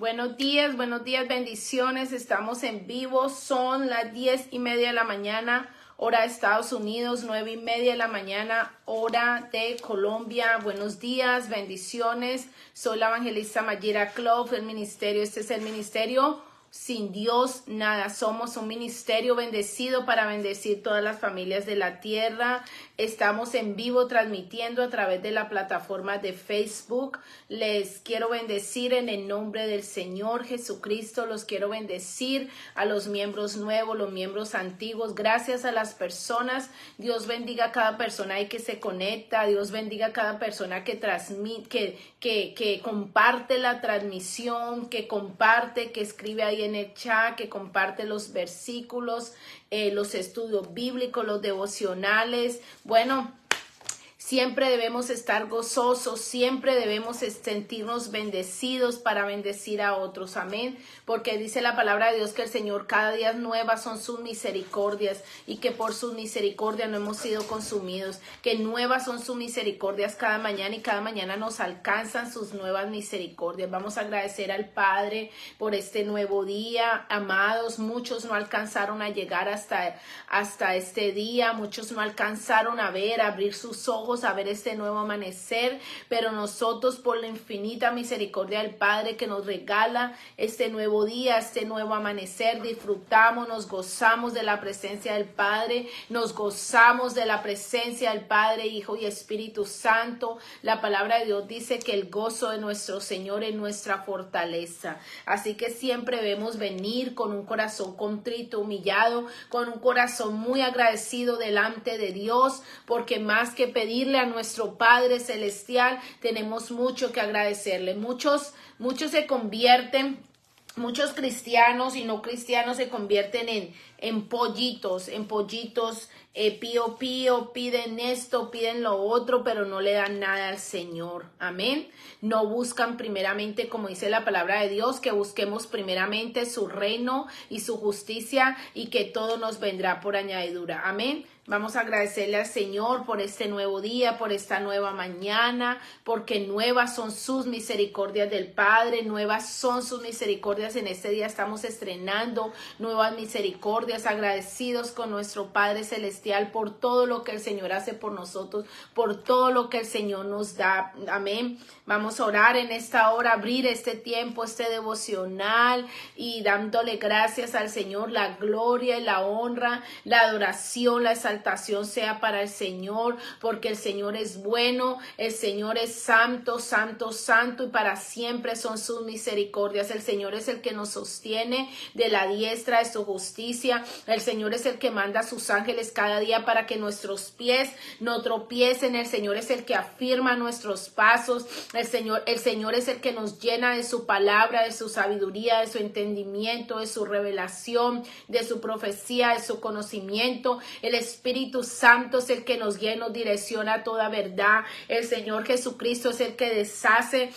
buenos días, bendiciones. Estamos en vivo, son las 10:30 de la mañana, hora de Estados Unidos, 9:30 de la mañana, hora de Colombia. Buenos días, bendiciones. Soy la evangelista Mayra Clough del ministerio. Este es el ministerio Sin Dios Nada. Somos un ministerio bendecido para bendecir todas las familias de la tierra. Estamos en vivo transmitiendo a través de la plataforma de Facebook. Les quiero bendecir en el nombre del Señor Jesucristo. Los quiero bendecir a los miembros nuevos, los miembros antiguos. Gracias a las personas. Dios bendiga a cada persona ahí que se conecta. Dios bendiga a cada persona que transmite, que comparte la transmisión, que comparte, que escribe ahí en el chat, que comparte los versículos, los estudios bíblicos, los devocionales. Bueno, siempre debemos estar gozosos, siempre debemos sentirnos bendecidos para bendecir a otros. Amén. Porque dice la palabra de Dios que el Señor cada día nuevas son sus misericordias y que por sus misericordias no hemos sido consumidos. Que nuevas son sus misericordias cada mañana y cada mañana nos alcanzan sus nuevas misericordias. Vamos a agradecer al Padre por este nuevo día. Amados, muchos no alcanzaron a llegar hasta este día. Muchos no alcanzaron a abrir sus ojos, a ver este nuevo amanecer, pero nosotros por la infinita misericordia del Padre que nos regala este nuevo día, este nuevo amanecer, disfrutamos, nos gozamos de la presencia del Padre, nos gozamos de la presencia del Padre, Hijo y Espíritu Santo. La palabra de Dios dice que el gozo de nuestro Señor es nuestra fortaleza, así que siempre debemos venir con un corazón contrito, humillado, con un corazón muy agradecido delante de Dios, porque más que pedirle a nuestro Padre Celestial, tenemos mucho que agradecerle. Muchos se convierten, muchos cristianos y no cristianos se convierten en pollitos, pío pío, piden esto, piden lo otro, pero no le dan nada al Señor. Amén. No buscan primeramente, como dice la palabra de Dios, que busquemos primeramente su reino y su justicia y que todo nos vendrá por añadidura. Amén. Vamos a agradecerle al Señor por este nuevo día, por esta nueva mañana, porque nuevas son sus misericordias del Padre, nuevas son sus misericordias. En este día estamos estrenando nuevas misericordias, agradecidos con nuestro Padre Celestial por todo lo que el Señor hace por nosotros, por todo lo que el Señor nos da. Amén. Vamos a orar en esta hora, abrir este tiempo, este devocional y dándole gracias al Señor, la gloria y la honra, la adoración, la exaltación sea para el Señor, porque el Señor es bueno, el Señor es santo, santo, santo, y para siempre son sus misericordias. El Señor es el que nos sostiene de la diestra de su justicia. El Señor es el que manda a sus ángeles cada día para que nuestros pies no tropiecen. El Señor es el que afirma nuestros pasos. El Señor es el que nos llena de su palabra, de su sabiduría, de su entendimiento, de su revelación, de su profecía, de su conocimiento. El Espíritu Santo es el que nos guía y nos direcciona a toda verdad. El Señor Jesucristo es el que deshace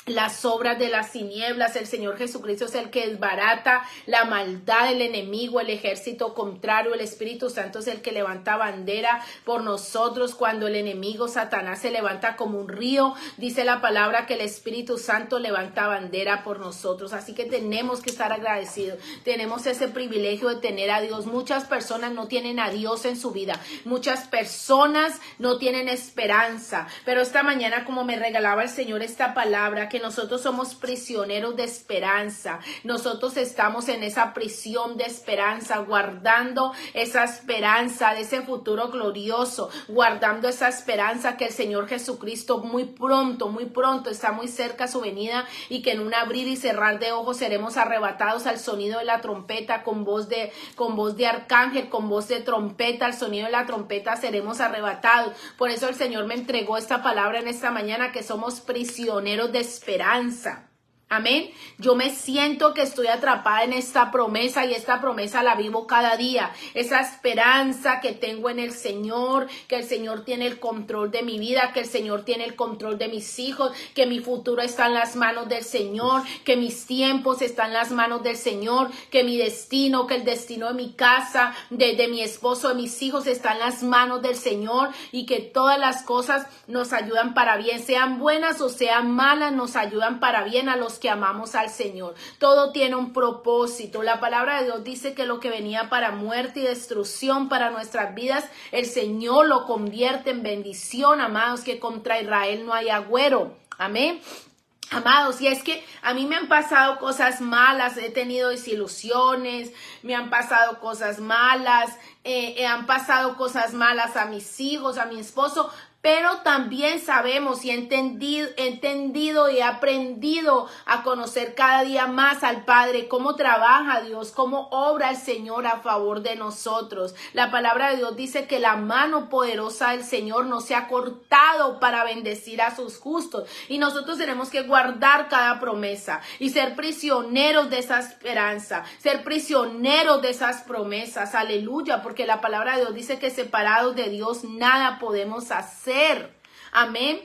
las obras de las tinieblas. El Señor Jesucristo es el que desbarata la maldad del enemigo, el ejército contrario. El Espíritu Santo es el que levanta bandera por nosotros cuando el enemigo Satanás se levanta como un río. Dice la palabra que el Espíritu Santo levanta bandera por nosotros, así que tenemos que estar agradecidos. Tenemos ese privilegio de tener a Dios. Muchas personas no tienen a Dios en su vida, muchas personas no tienen esperanza, pero esta mañana, como me regalaba el Señor esta palabra, que nosotros somos prisioneros de esperanza. Nosotros estamos en esa prisión de esperanza, guardando esa esperanza de ese futuro glorioso, guardando esa esperanza que el Señor Jesucristo muy pronto, está muy cerca su venida, y que en un abrir y cerrar de ojos seremos arrebatados al sonido de la trompeta, con voz de arcángel, con voz de trompeta, al sonido de la trompeta seremos arrebatados. Por eso el Señor me entregó esta palabra en esta mañana, que somos prisioneros de esperanza. Amén. Yo me siento que estoy atrapada en esta promesa, y esta promesa la vivo cada día. Esa esperanza que tengo en el Señor, que el Señor tiene el control de mi vida, que el Señor tiene el control de mis hijos, que mi futuro está en las manos del Señor, que mis tiempos están en las manos del Señor, que mi destino, que el destino de mi casa, de mi esposo, de mis hijos está en las manos del Señor, y que todas las cosas nos ayudan para bien, sean buenas o sean malas, nos ayudan para bien a los que amamos al Señor. Todo tiene un propósito. La palabra de Dios dice que lo que venía para muerte y destrucción para nuestras vidas, el Señor lo convierte en bendición, amados, que contra Israel no hay agüero. Amén. Amados, y es que a mí me han pasado cosas malas, he tenido desilusiones, me han pasado cosas malas, han pasado cosas malas a mis hijos, a mi esposo, pero también sabemos y he entendido y he aprendido a conocer cada día más al Padre, cómo trabaja Dios, cómo obra el Señor a favor de nosotros. La palabra de Dios dice que la mano poderosa del Señor no se ha cortado para bendecir a sus justos. Y nosotros tenemos que guardar cada promesa y ser prisioneros de esa esperanza, ser prisioneros de esas promesas. Aleluya, porque la palabra de Dios dice que separados de Dios nada podemos hacer. Amén.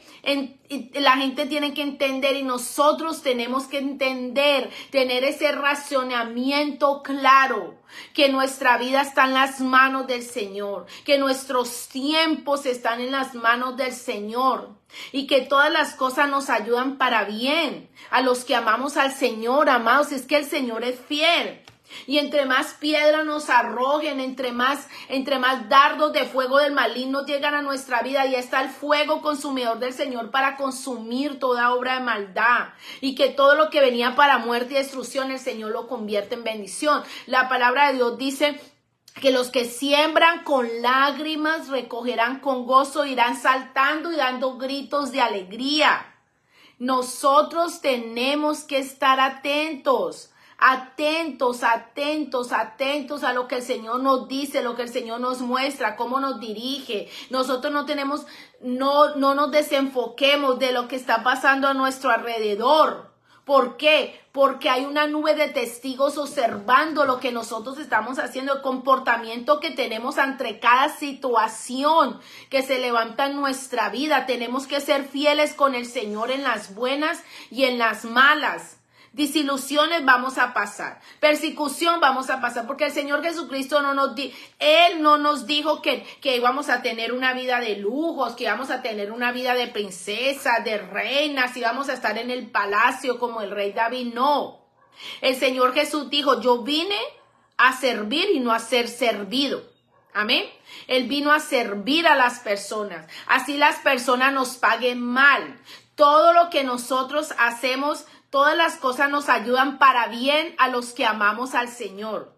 La gente tiene que entender y nosotros tenemos que entender, tener ese razonamiento claro, que nuestra vida está en las manos del Señor, que nuestros tiempos están en las manos del Señor y que todas las cosas nos ayudan para bien. A los que amamos al Señor, amados, es que el Señor es fiel. Y entre más piedras nos arrojen, entre más dardos de fuego del maligno llegan a nuestra vida, y está el fuego consumidor del Señor para consumir toda obra de maldad. Y que todo lo que venía para muerte y destrucción, el Señor lo convierte en bendición. La palabra de Dios dice que los que siembran con lágrimas recogerán con gozo, irán saltando y dando gritos de alegría. Nosotros tenemos que estar atentos a lo que el Señor nos dice, lo que el Señor nos muestra, cómo nos dirige. Nosotros no nos desenfoquemos de lo que está pasando a nuestro alrededor. ¿Por qué? Porque hay una nube de testigos observando lo que nosotros estamos haciendo, el comportamiento que tenemos ante cada situación que se levanta en nuestra vida. Tenemos que ser fieles con el Señor en las buenas y en las malas. Desilusiones vamos a pasar, persecución vamos a pasar, porque el Señor Jesucristo Él no nos dijo que íbamos a tener una vida de lujos, que íbamos a tener una vida de princesas, de reinas, y íbamos a estar en el palacio como el rey David. No, el Señor Jesús dijo: yo vine a servir y no a ser servido. Amén. Él vino a servir a las personas, así las personas nos paguen mal. Todo lo que nosotros hacemos, todas las cosas nos ayudan para bien a los que amamos al Señor.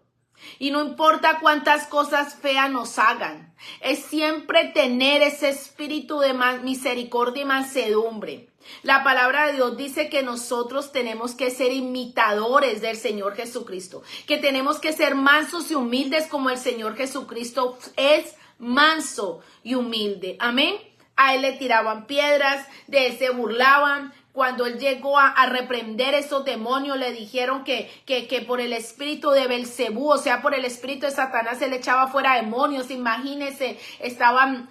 Y no importa cuántas cosas feas nos hagan, es siempre tener ese espíritu de misericordia y mansedumbre. La palabra de Dios dice que nosotros tenemos que ser imitadores del Señor Jesucristo, que tenemos que ser mansos y humildes como el Señor Jesucristo es manso y humilde. Amén. A él le tiraban piedras, de él se burlaban. Cuando él llegó a reprender esos demonios, le dijeron que por el espíritu de Belcebú, o sea, por el espíritu de Satanás, se le echaba fuera demonios. Imagínense, estaban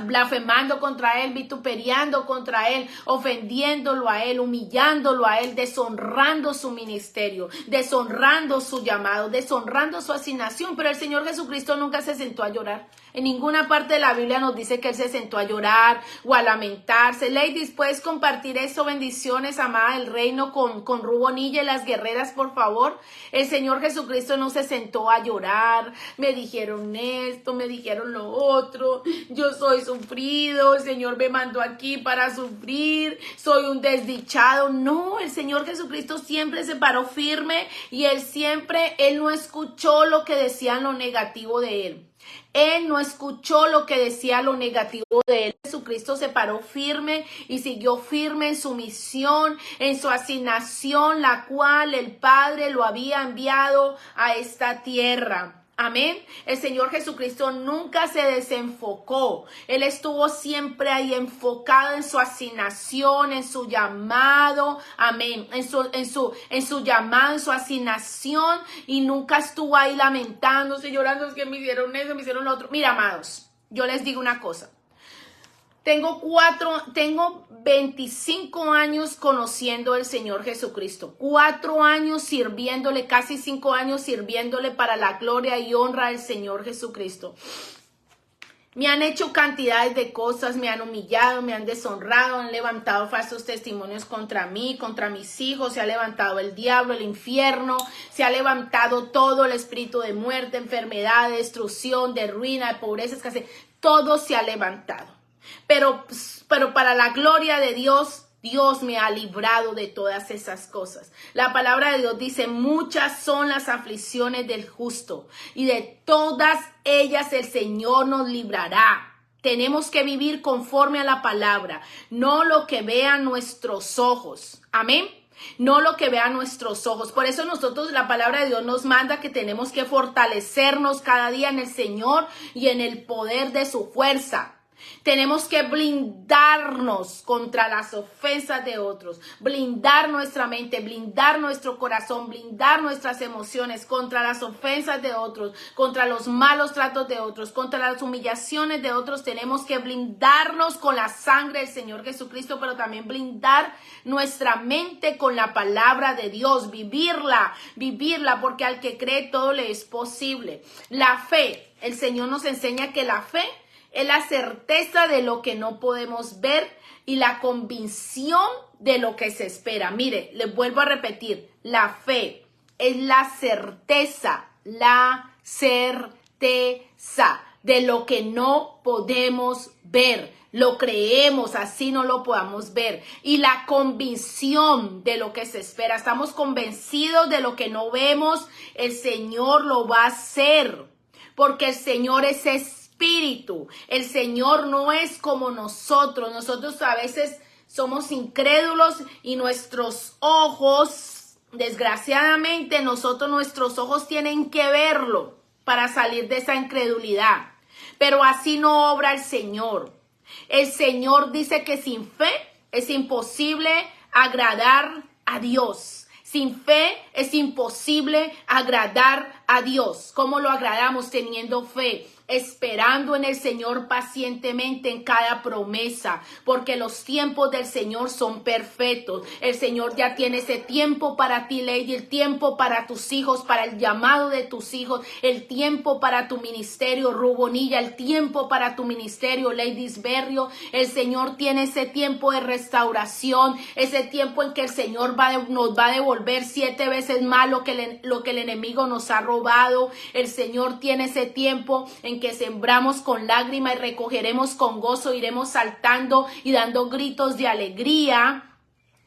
blasfemando contra él, vituperiando contra él, ofendiéndolo a él, humillándolo a él, deshonrando su ministerio, deshonrando su llamado, deshonrando su asignación. Pero el Señor Jesucristo nunca se sentó a llorar. En ninguna parte de la Biblia nos dice que él se sentó a llorar o a lamentarse. Ladies, ¿puedes compartir eso? Bendiciones, amada del reino, con Rubonilla y las guerreras, por favor. El Señor Jesucristo no se sentó a llorar. Me dijeron esto, me dijeron lo otro. Yo soy sufrido, el Señor me mandó aquí para sufrir. Soy un desdichado. No, el Señor Jesucristo siempre se paró firme y él no escuchó lo que decían lo negativo de él. Él no escuchó lo que decía lo negativo de él. Jesucristo se paró firme y siguió firme en su misión, en su asignación, la cual el Padre lo había enviado a esta tierra. Amén. El Señor Jesucristo nunca se desenfocó. Él estuvo siempre ahí enfocado en su asignación, en su llamado. Amén. En su llamado, en su asignación, y nunca estuvo ahí lamentándose, llorando, es que me hicieron eso, me hicieron lo otro. Mira, amados, yo les digo una cosa. Tengo 25 años conociendo al Señor Jesucristo, 4 años sirviéndole, casi 5 años sirviéndole para la gloria y honra del Señor Jesucristo. Me han hecho cantidades de cosas, me han humillado, me han deshonrado, han levantado falsos testimonios contra mí, contra mis hijos, se ha levantado el diablo, el infierno, se ha levantado todo el espíritu de muerte, enfermedad, de destrucción, de ruina, de pobreza, escasez, todo se ha levantado. Pero para la gloria de Dios, Dios me ha librado de todas esas cosas. La palabra de Dios dice, muchas son las aflicciones del justo y de todas ellas el Señor nos librará. Tenemos que vivir conforme a la palabra, no lo que vean nuestros ojos. Amén. No lo que vean nuestros ojos. Por eso nosotros, la palabra de Dios nos manda que tenemos que fortalecernos cada día en el Señor y en el poder de su fuerza. Tenemos que blindarnos contra las ofensas de otros, blindar nuestra mente, blindar nuestro corazón, blindar nuestras emociones contra las ofensas de otros, contra los malos tratos de otros, contra las humillaciones de otros. Tenemos que blindarnos con la sangre del Señor Jesucristo, pero también blindar nuestra mente con la palabra de Dios, vivirla, porque al que cree todo le es posible. La fe, el Señor nos enseña que la fe es la certeza de lo que no podemos ver y la convicción de lo que se espera. Mire, les vuelvo a repetir, la fe es la certeza de lo que no podemos ver. Lo creemos, así no lo podamos ver. Y la convicción de lo que se espera. Estamos convencidos de lo que no vemos. El Señor lo va a hacer, porque el Señor es Espíritu. El Señor no es como nosotros. Nosotros a veces somos incrédulos y nuestros ojos, desgraciadamente, nuestros ojos tienen que verlo para salir de esa incredulidad. Pero así no obra el Señor. El Señor dice que sin fe es imposible agradar a Dios. Sin fe es imposible agradar a Dios. ¿Cómo lo agradamos? Teniendo fe, esperando en el Señor pacientemente en cada promesa, porque los tiempos del Señor son perfectos. El Señor ya tiene ese tiempo para ti, Lady, el tiempo para tus hijos, para el llamado de tus hijos, el tiempo para tu ministerio, Rubonilla, el tiempo para tu ministerio, Lady Berrio. El Señor tiene ese tiempo de restauración, ese tiempo en que el Señor nos va a devolver 7 veces más lo que el enemigo nos ha robado. El Señor tiene ese tiempo en que sembramos con lágrima y recogeremos con gozo, iremos saltando y dando gritos de alegría.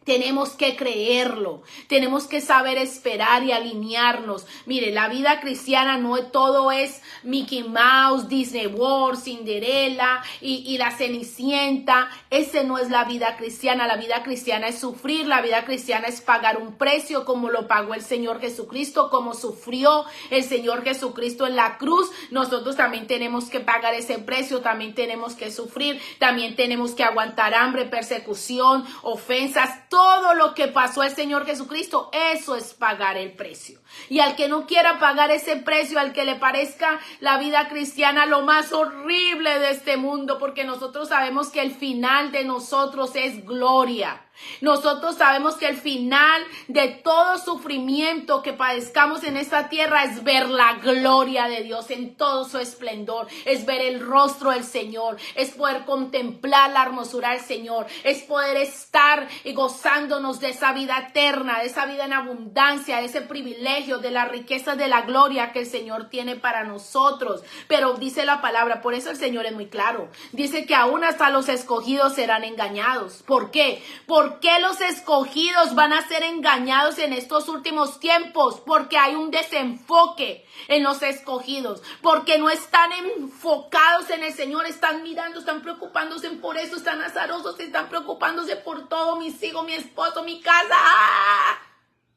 Tenemos que creerlo, tenemos que saber esperar y alinearnos. Mire, la vida cristiana no todo es Mickey Mouse, Disney World, Cinderella y la Cenicienta. Ese no es la vida cristiana. La vida cristiana es sufrir, la vida cristiana es pagar un precio como lo pagó el Señor Jesucristo, como sufrió el Señor Jesucristo en la cruz. Nosotros también tenemos que pagar ese precio, también tenemos que sufrir, también tenemos que aguantar hambre, persecución, ofensas. Todo lo que pasó el Señor Jesucristo, eso es pagar el precio. Y al que no quiera pagar ese precio, al que le parezca la vida cristiana lo más horrible de este mundo, porque nosotros sabemos que el final de nosotros es gloria. Nosotros sabemos que el final de todo sufrimiento que padezcamos en esta tierra es ver la gloria de Dios en todo su esplendor, es ver el rostro del Señor, es poder contemplar la hermosura del Señor, es poder estar y gozándonos de esa vida eterna, de esa vida en abundancia, de ese privilegio, de la riqueza de la gloria que el Señor tiene para nosotros. Pero dice la palabra, por eso el Señor es muy claro, dice que aún hasta los escogidos serán engañados. ¿Por qué? ¿Por qué los escogidos van a ser engañados en estos últimos tiempos? Porque hay un desenfoque en los escogidos, porque no están enfocados en el Señor, están mirando, están preocupándose por eso, están azarosos, están preocupándose por todo, mis hijos, mi esposo, mi casa.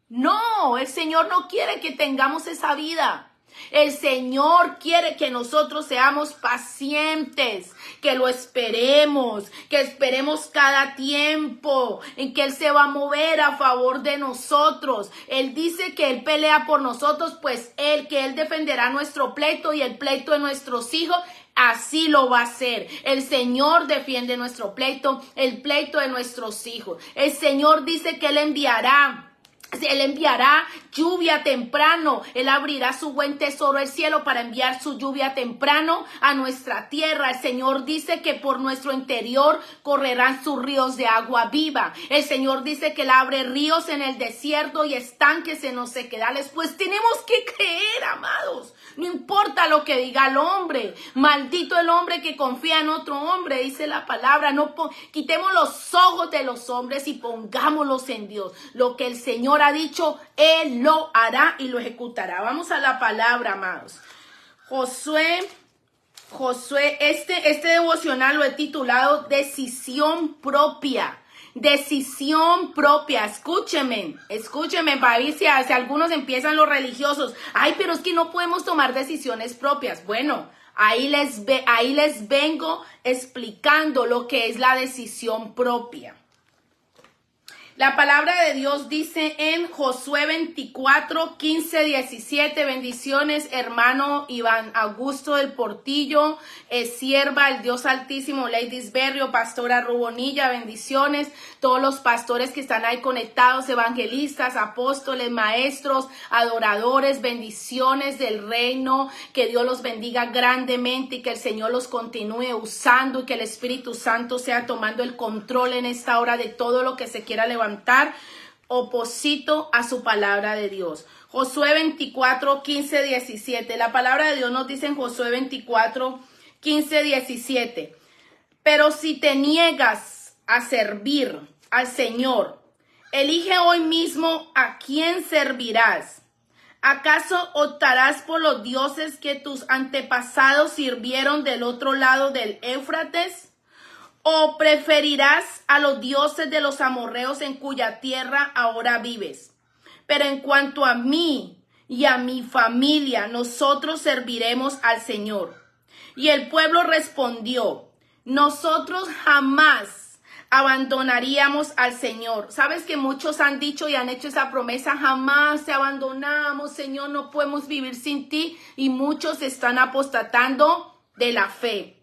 No, el Señor no quiere que tengamos esa vida. El Señor quiere que nosotros seamos pacientes, que lo esperemos, que esperemos cada tiempo en que Él se va a mover a favor de nosotros. Él dice que Él pelea por nosotros, pues que Él defenderá nuestro pleito y el pleito de nuestros hijos. Así lo va a hacer. El Señor defiende nuestro pleito, el pleito de nuestros hijos. El Señor dice que Él enviará lluvia temprano. Él abrirá su buen tesoro el cielo para enviar su lluvia temprano a nuestra tierra. El Señor dice que por nuestro interior correrán sus ríos de agua viva. El Señor dice que Él abre ríos en el desierto y estanques en los sequedales. Pues tenemos que creer, amados. No importa lo que diga el hombre. Maldito el hombre que confía en otro hombre, dice la palabra. No quitemos los ojos de los hombres y pongámoslos en Dios. Lo que el Señor ha dicho, Él lo hará y lo ejecutará. Vamos a la palabra, amados. Josué, este devocional lo he titulado Decisión Propia. Decisión propia. Escúcheme, para ver si algunos empiezan los religiosos. Ay, pero es que no podemos tomar decisiones propias. Bueno, ahí les vengo explicando lo que es la decisión propia. La palabra de Dios dice en Josué 24, 15, 17, bendiciones, hermano Iván Augusto del Portillo, sierva el Dios Altísimo, Ladies Berrio, pastora Rubonilla, bendiciones, todos los pastores que están ahí conectados, evangelistas, apóstoles, maestros, adoradores, bendiciones del reino, que Dios los bendiga grandemente y que el Señor los continúe usando y que el Espíritu Santo sea tomando el control en esta hora de todo lo que se quiera levantar oposito a su palabra de Dios. Josué 24, 15, 17. La palabra de Dios nos dice en Josué 24, 15, 17. Pero si te niegas a servir al Señor, elige hoy mismo a quién servirás. ¿Acaso optarás por los dioses que tus antepasados sirvieron del otro lado del Éufrates? ¿O preferirás a los dioses de los amorreos en cuya tierra ahora vives? Pero en cuanto a mí y a mi familia, nosotros serviremos al Señor. Y el pueblo respondió, nosotros jamás abandonaríamos al Señor. ¿Sabes que muchos han dicho y han hecho esa promesa? Jamás te abandonamos, Señor, no podemos vivir sin ti. Y muchos están apostatando de la fe.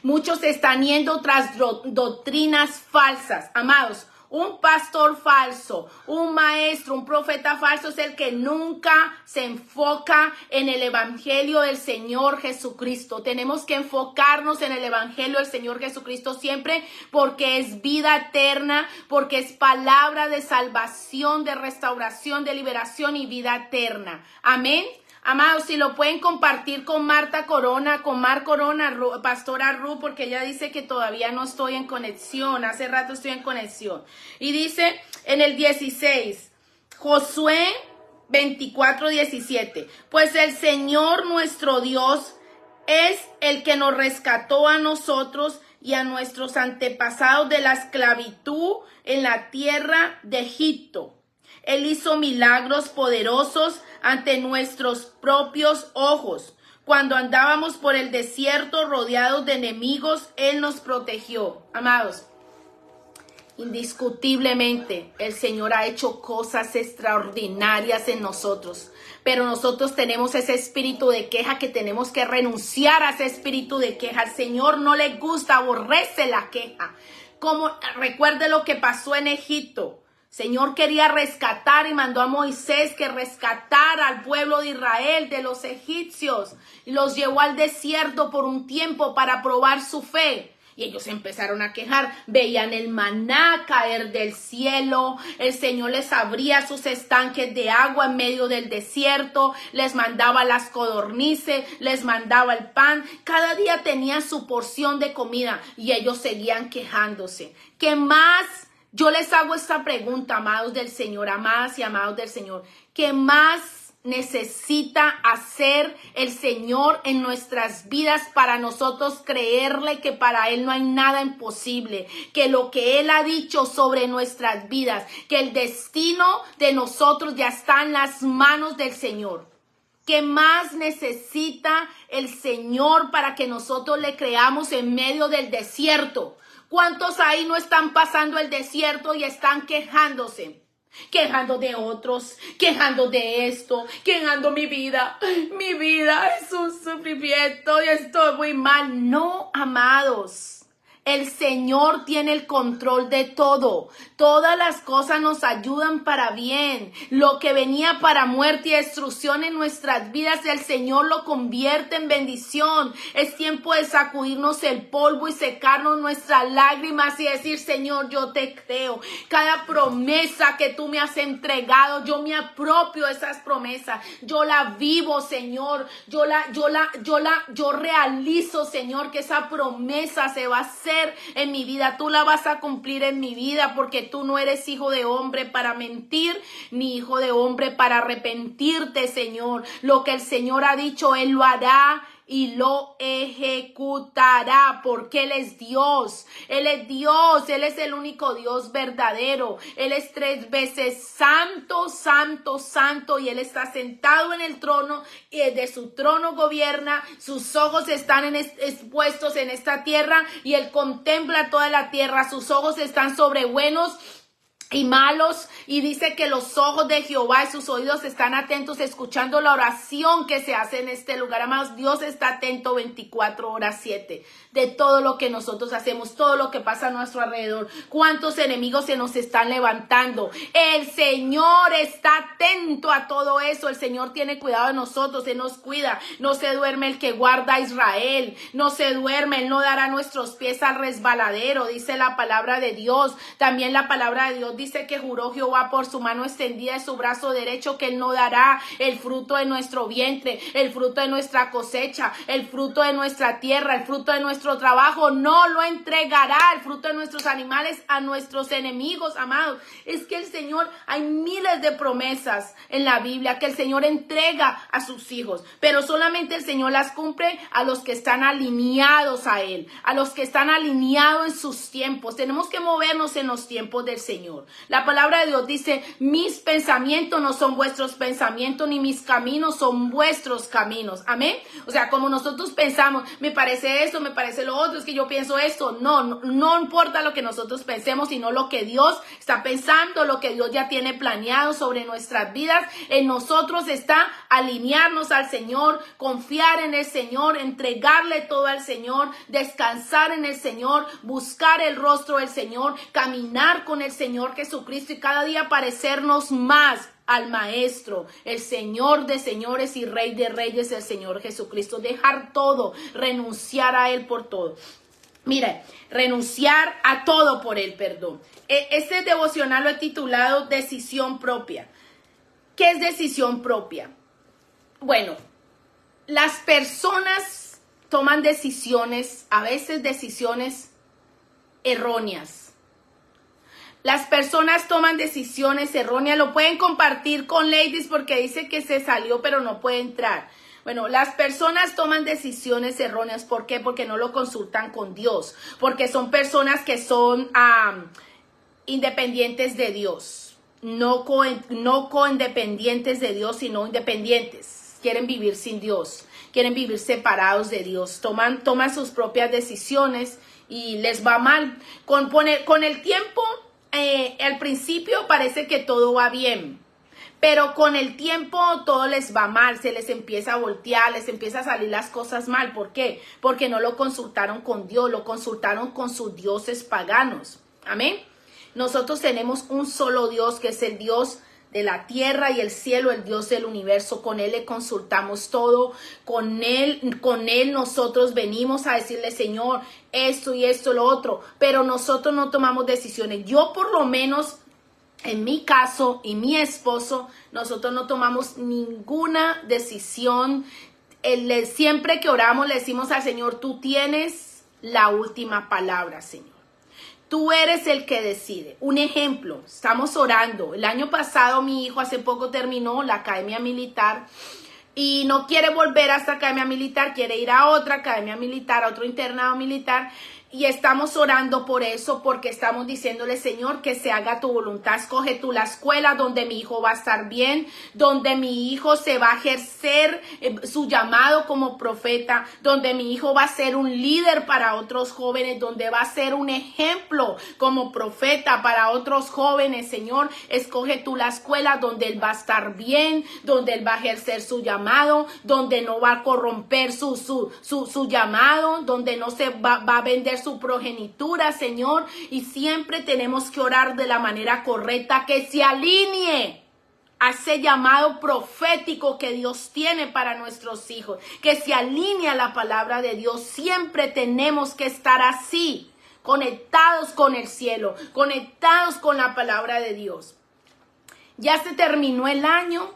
Muchos están yendo tras doctrinas falsas. Amados, un pastor falso, un maestro, un profeta falso es el que nunca se enfoca en el evangelio del Señor Jesucristo. Tenemos que enfocarnos en el evangelio del Señor Jesucristo siempre porque es vida eterna, porque es palabra de salvación, de restauración, de liberación y vida eterna. Amén. Amados, si lo pueden compartir con Marta Corona, con Mar Corona, pastora Ru, porque ella dice que todavía no estoy en conexión. Hace rato estoy en conexión. Y dice en el 16, Josué 24, 17. Pues el Señor nuestro Dios es el que nos rescató a nosotros y a nuestros antepasados de la esclavitud en la tierra de Egipto. Él hizo milagros poderosos ante nuestros propios ojos. Cuando andábamos por el desierto rodeados de enemigos, Él nos protegió. Amados, indiscutiblemente el Señor ha hecho cosas extraordinarias en nosotros. Pero nosotros tenemos ese espíritu de queja que tenemos que renunciar a ese espíritu de queja. Al Señor no le gusta, aborrece la queja. Como recuerde lo que pasó en Egipto. Señor quería rescatar y mandó a Moisés que rescatara al pueblo de Israel de los egipcios y los llevó al desierto por un tiempo para probar su fe. Y ellos empezaron a quejar, veían el maná caer del cielo, el Señor les abría sus estanques de agua en medio del desierto, les mandaba las codornices, les mandaba el pan, cada día tenían su porción de comida y ellos seguían quejándose. ¿Qué más? Yo les hago esta pregunta, amados del Señor, amadas y amados del Señor. ¿Qué más necesita hacer el Señor en nuestras vidas para nosotros creerle que para Él no hay nada imposible? Que lo que Él ha dicho sobre nuestras vidas, que el destino de nosotros ya está en las manos del Señor. ¿Qué más necesita el Señor para que nosotros le creamos en medio del desierto? ¿Cuántos ahí no están pasando el desierto y están quejándose? Quejando de otros, quejando de esto, quejando mi vida es un sufrimiento y estoy muy mal. No, amados, El Señor tiene el control de todo. Todas las cosas nos ayudan para bien. Lo que venía para muerte y destrucción en nuestras vidas, el Señor lo convierte en bendición. Es tiempo de sacudirnos el polvo y secarnos nuestras lágrimas y decir, Señor, yo te creo. Cada promesa que tú me has entregado, yo me apropio de esas promesas. Yo la vivo, Señor. Yo realizo, Señor, que esa promesa se va a hacer en mi vida. Tú la vas a cumplir en mi vida, porque tú no eres hijo de hombre para mentir, ni hijo de hombre para arrepentirte, Señor. Lo que el Señor ha dicho, Él lo hará y lo ejecutará, porque Él es Dios. Él es Dios, Él es el único Dios verdadero. Él es 3 veces santo, santo, santo, y Él está sentado en el trono, y desde su trono gobierna. Sus ojos están expuestos en esta tierra, y Él contempla toda la tierra. Sus ojos están sobre buenos y malos, y dice que los ojos de Jehová y sus oídos están atentos, escuchando la oración que se hace en este lugar. Amados, Dios está atento 24/7 de todo lo que nosotros hacemos, todo lo que pasa a nuestro alrededor. Cuántos enemigos se nos están levantando. El Señor está atento a todo eso. El Señor tiene cuidado de nosotros, Él nos cuida. No se duerme el que guarda a Israel, no se duerme, Él no dará nuestros pies al resbaladero, dice la palabra de Dios. También la palabra de Dios dice que juró Jehová por su mano extendida de su brazo derecho, que Él no dará el fruto de nuestro vientre, el fruto de nuestra cosecha, el fruto de nuestra tierra, el fruto de nuestro trabajo, no lo entregará, el fruto de nuestros animales, a nuestros enemigos, amados. Es que el Señor, hay miles de promesas en la Biblia que el Señor entrega a sus hijos, pero solamente el Señor las cumple a los que están alineados a Él, a los que están alineados en sus tiempos. Tenemos que movernos en los tiempos del Señor. La palabra de Dios dice, mis pensamientos no son vuestros pensamientos, ni mis caminos son vuestros caminos. Amén. O sea, como nosotros pensamos, me parece esto, me parece lo otro, es que yo pienso esto. No importa lo que nosotros pensemos, sino lo que Dios está pensando, lo que Dios ya tiene planeado sobre nuestras vidas. En nosotros está alinearnos al Señor, confiar en el Señor, entregarle todo al Señor, descansar en el Señor, buscar el rostro del Señor, caminar con el Señor Jesucristo y cada día parecernos más al Maestro, el Señor de señores y Rey de reyes, el Señor Jesucristo. Dejar todo, renunciar a Él por todo. Mira, renunciar a todo por Él, perdón. Este devocional lo he titulado Decisión Propia. ¿Qué es decisión propia? Bueno, las personas toman decisiones, a veces decisiones erróneas. Las personas toman decisiones erróneas. Lo pueden compartir con Ladies porque dice que se salió pero no puede entrar. Bueno, las personas toman decisiones erróneas. ¿Por qué? Porque no lo consultan con Dios. Porque son personas que son independientes de Dios. No coindependientes de Dios, sino independientes. Quieren vivir sin Dios. Quieren vivir separados de Dios. Toman sus propias decisiones y les va mal. Con el tiempo... al principio parece que todo va bien, pero con el tiempo todo les va mal, se les empieza a voltear, les empieza a salir las cosas mal. ¿Por qué? Porque no lo consultaron con Dios, lo consultaron con sus dioses paganos. Amén. Nosotros tenemos un solo Dios, que es el Dios de la tierra y el cielo, el Dios del universo. Con Él le consultamos todo, con él nosotros venimos a decirle, Señor, esto y esto, lo otro, pero nosotros no tomamos decisiones. Yo por lo menos, en mi caso y mi esposo, nosotros no tomamos ninguna decisión. Siempre que oramos le decimos al Señor, tú tienes la última palabra, Señor. Tú eres el que decide. Un ejemplo, estamos orando. El año pasado mi hijo hace poco terminó la academia militar y no quiere volver a esta academia militar, quiere ir a otra academia militar, a otro internado militar. Y estamos orando por eso, porque estamos diciéndole, Señor, que se haga tu voluntad. Escoge tú la escuela donde mi hijo va a estar bien, donde mi hijo se va a ejercer su llamado como profeta, donde mi hijo va a ser un líder para otros jóvenes, donde va a ser un ejemplo como profeta para otros jóvenes. Señor, escoge tú la escuela donde él va a estar bien, donde él va a ejercer su llamado, donde no va a corromper su llamado, donde no se va a vender ser su progenitura, Señor, y siempre tenemos que orar de la manera correcta, que se alinee a ese llamado profético que Dios tiene para nuestros hijos, que se alinee a la palabra de Dios. Siempre tenemos que estar así, conectados con el cielo, conectados con la palabra de Dios. Ya se terminó el año,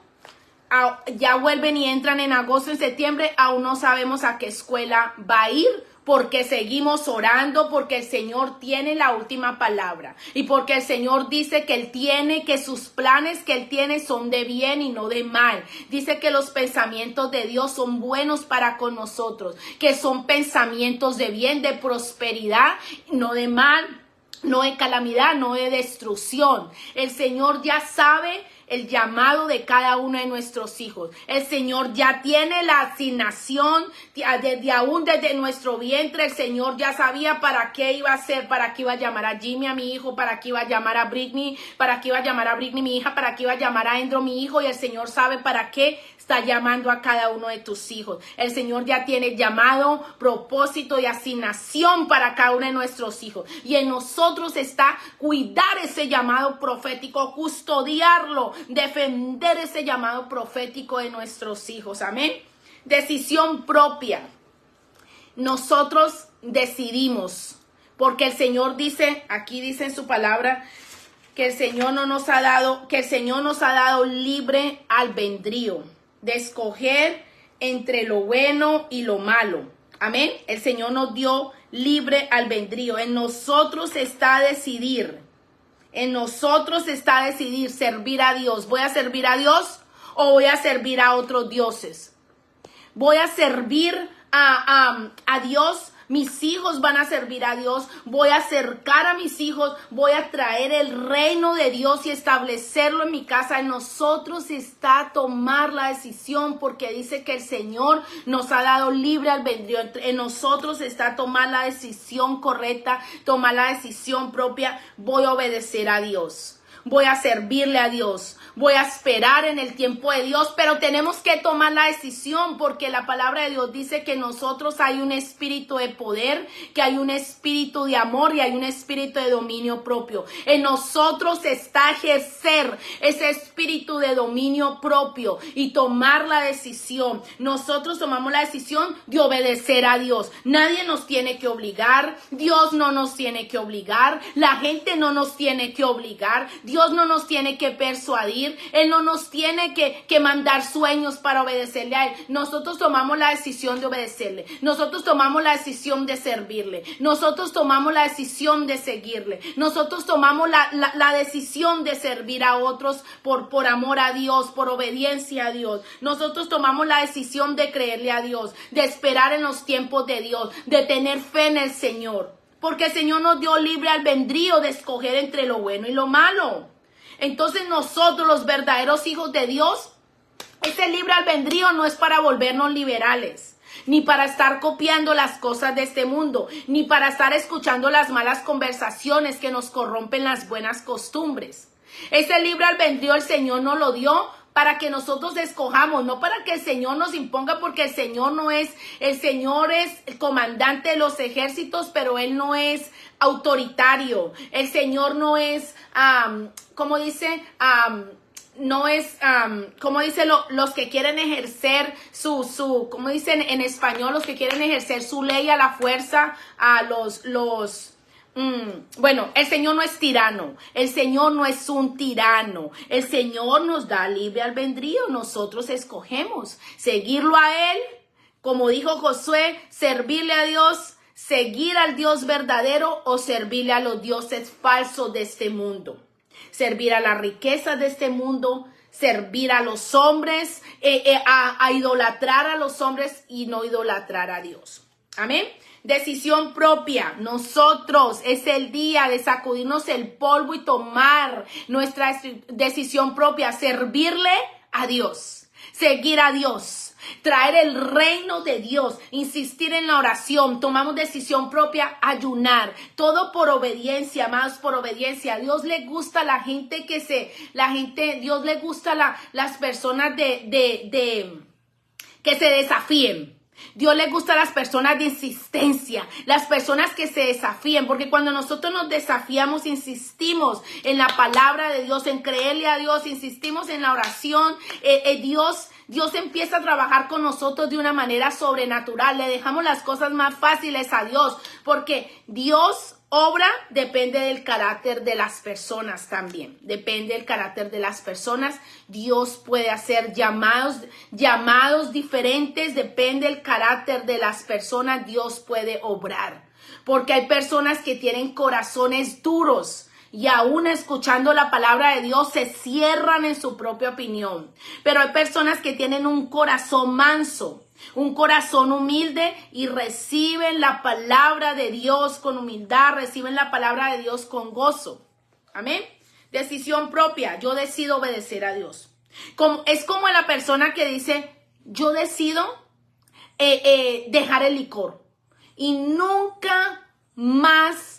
ya vuelven y entran en agosto, en septiembre, aún no sabemos a qué escuela va a ir, porque seguimos orando, porque el Señor tiene la última palabra y porque el Señor dice que Él tiene, que sus planes que Él tiene son de bien y no de mal. Dice que los pensamientos de Dios son buenos para con nosotros, que son pensamientos de bien, de prosperidad, no de mal, no de calamidad, no de destrucción. El Señor ya sabe el llamado de cada uno de nuestros hijos. El Señor ya tiene la asignación, desde nuestro vientre. El Señor ya sabía para qué iba a ser, para qué iba a llamar a Jimmy, a mi hijo, para qué iba a llamar a Britney, para qué iba a llamar a Britney, mi hija, para qué iba a llamar a Andrew, mi hijo, y el Señor sabe para qué está llamando a cada uno de tus hijos. El Señor ya tiene llamado, propósito y asignación para cada uno de nuestros hijos. Y en nosotros está cuidar ese llamado profético, custodiarlo, defender ese llamado profético de nuestros hijos. Amén. Decisión propia. Nosotros decidimos, porque el Señor dice, aquí dice en su palabra, que el Señor no nos ha dado, que el Señor nos ha dado libre albedrío de escoger entre lo bueno y lo malo. Amén. El Señor nos dio libre albedrío. En nosotros está decidir. En nosotros está decidir servir a Dios. ¿Voy a servir a Dios o voy a servir a otros dioses? Voy a servir a Dios. Mis hijos van a servir a Dios. Voy a acercar a mis hijos. Voy a traer el reino de Dios y establecerlo en mi casa. En nosotros está tomar la decisión, porque dice que el Señor nos ha dado libre albedrío. En nosotros está tomar la decisión correcta, tomar la decisión propia. Voy a obedecer a Dios. Voy a servirle a Dios. Voy a esperar en el tiempo de Dios, pero tenemos que tomar la decisión, porque la palabra de Dios dice que en nosotros hay un espíritu de poder, que hay un espíritu de amor y hay un espíritu de dominio propio. En nosotros está ejercer ese espíritu de dominio propio y tomar la decisión. Nosotros tomamos la decisión de obedecer a Dios. Nadie nos tiene que obligar. Dios no nos tiene que obligar. La gente no nos tiene que obligar. Dios no nos tiene que persuadir. Él no nos tiene que mandar sueños para obedecerle a Él. Nosotros tomamos la decisión de obedecerle. Nosotros tomamos la decisión de servirle. Nosotros tomamos la decisión de seguirle. Nosotros tomamos la decisión de servir a otros por amor a Dios, por obediencia a Dios. Nosotros tomamos la decisión de creerle a Dios, de esperar en los tiempos de Dios, de tener fe en el Señor. Porque el Señor nos dio libre albedrío de escoger entre lo bueno y lo malo. Entonces nosotros, los verdaderos hijos de Dios, ese libre albedrío no es para volvernos liberales, ni para estar copiando las cosas de este mundo, ni para estar escuchando las malas conversaciones que nos corrompen las buenas costumbres. Ese libre albedrío el Señor nos lo dio para que nosotros escojamos, no para que el Señor nos imponga, porque el Señor es el comandante de los ejércitos, pero Él no es autoritario. El Señor no es, como dice los que quieren ejercer como dicen en español, los que quieren ejercer su ley a la fuerza, bueno, el Señor no es tirano, el Señor no es un tirano, el Señor nos da libre albedrío, nosotros escogemos seguirlo a Él, como dijo Josué, servirle a Dios, seguir al Dios verdadero o servirle a los dioses falsos de este mundo, servir a las riquezas de este mundo, servir a los hombres, a idolatrar a los hombres y no idolatrar a Dios. Amén. Decisión propia. Nosotros es el día de sacudirnos el polvo y tomar nuestra decisión propia. Servirle a Dios. Seguir a Dios. Traer el reino de Dios. Insistir en la oración. Tomamos decisión propia. Ayunar. Todo por obediencia. Más por obediencia. A Dios le gusta la gente Dios le gusta las personas que se desafíen. Dios le gusta a las personas de insistencia, las personas que se desafíen, porque cuando nosotros nos desafiamos, insistimos en la palabra de Dios, en creerle a Dios, insistimos en la oración, Dios empieza a trabajar con nosotros de una manera sobrenatural. Le dejamos las cosas más fáciles a Dios, porque Dios obra depende del carácter de las personas también. Depende del carácter de las personas. Dios puede hacer llamados diferentes. Depende del carácter de las personas. Dios puede obrar. Porque hay personas que tienen corazones duros y aún escuchando la palabra de Dios se cierran en su propia opinión. Pero hay personas que tienen un corazón manso, un corazón humilde y reciben la palabra de Dios con humildad, reciben la palabra de Dios con gozo. Amén. Decisión propia. Yo decido obedecer a Dios. Es como la persona que dice, yo decido dejar el licor. Y nunca más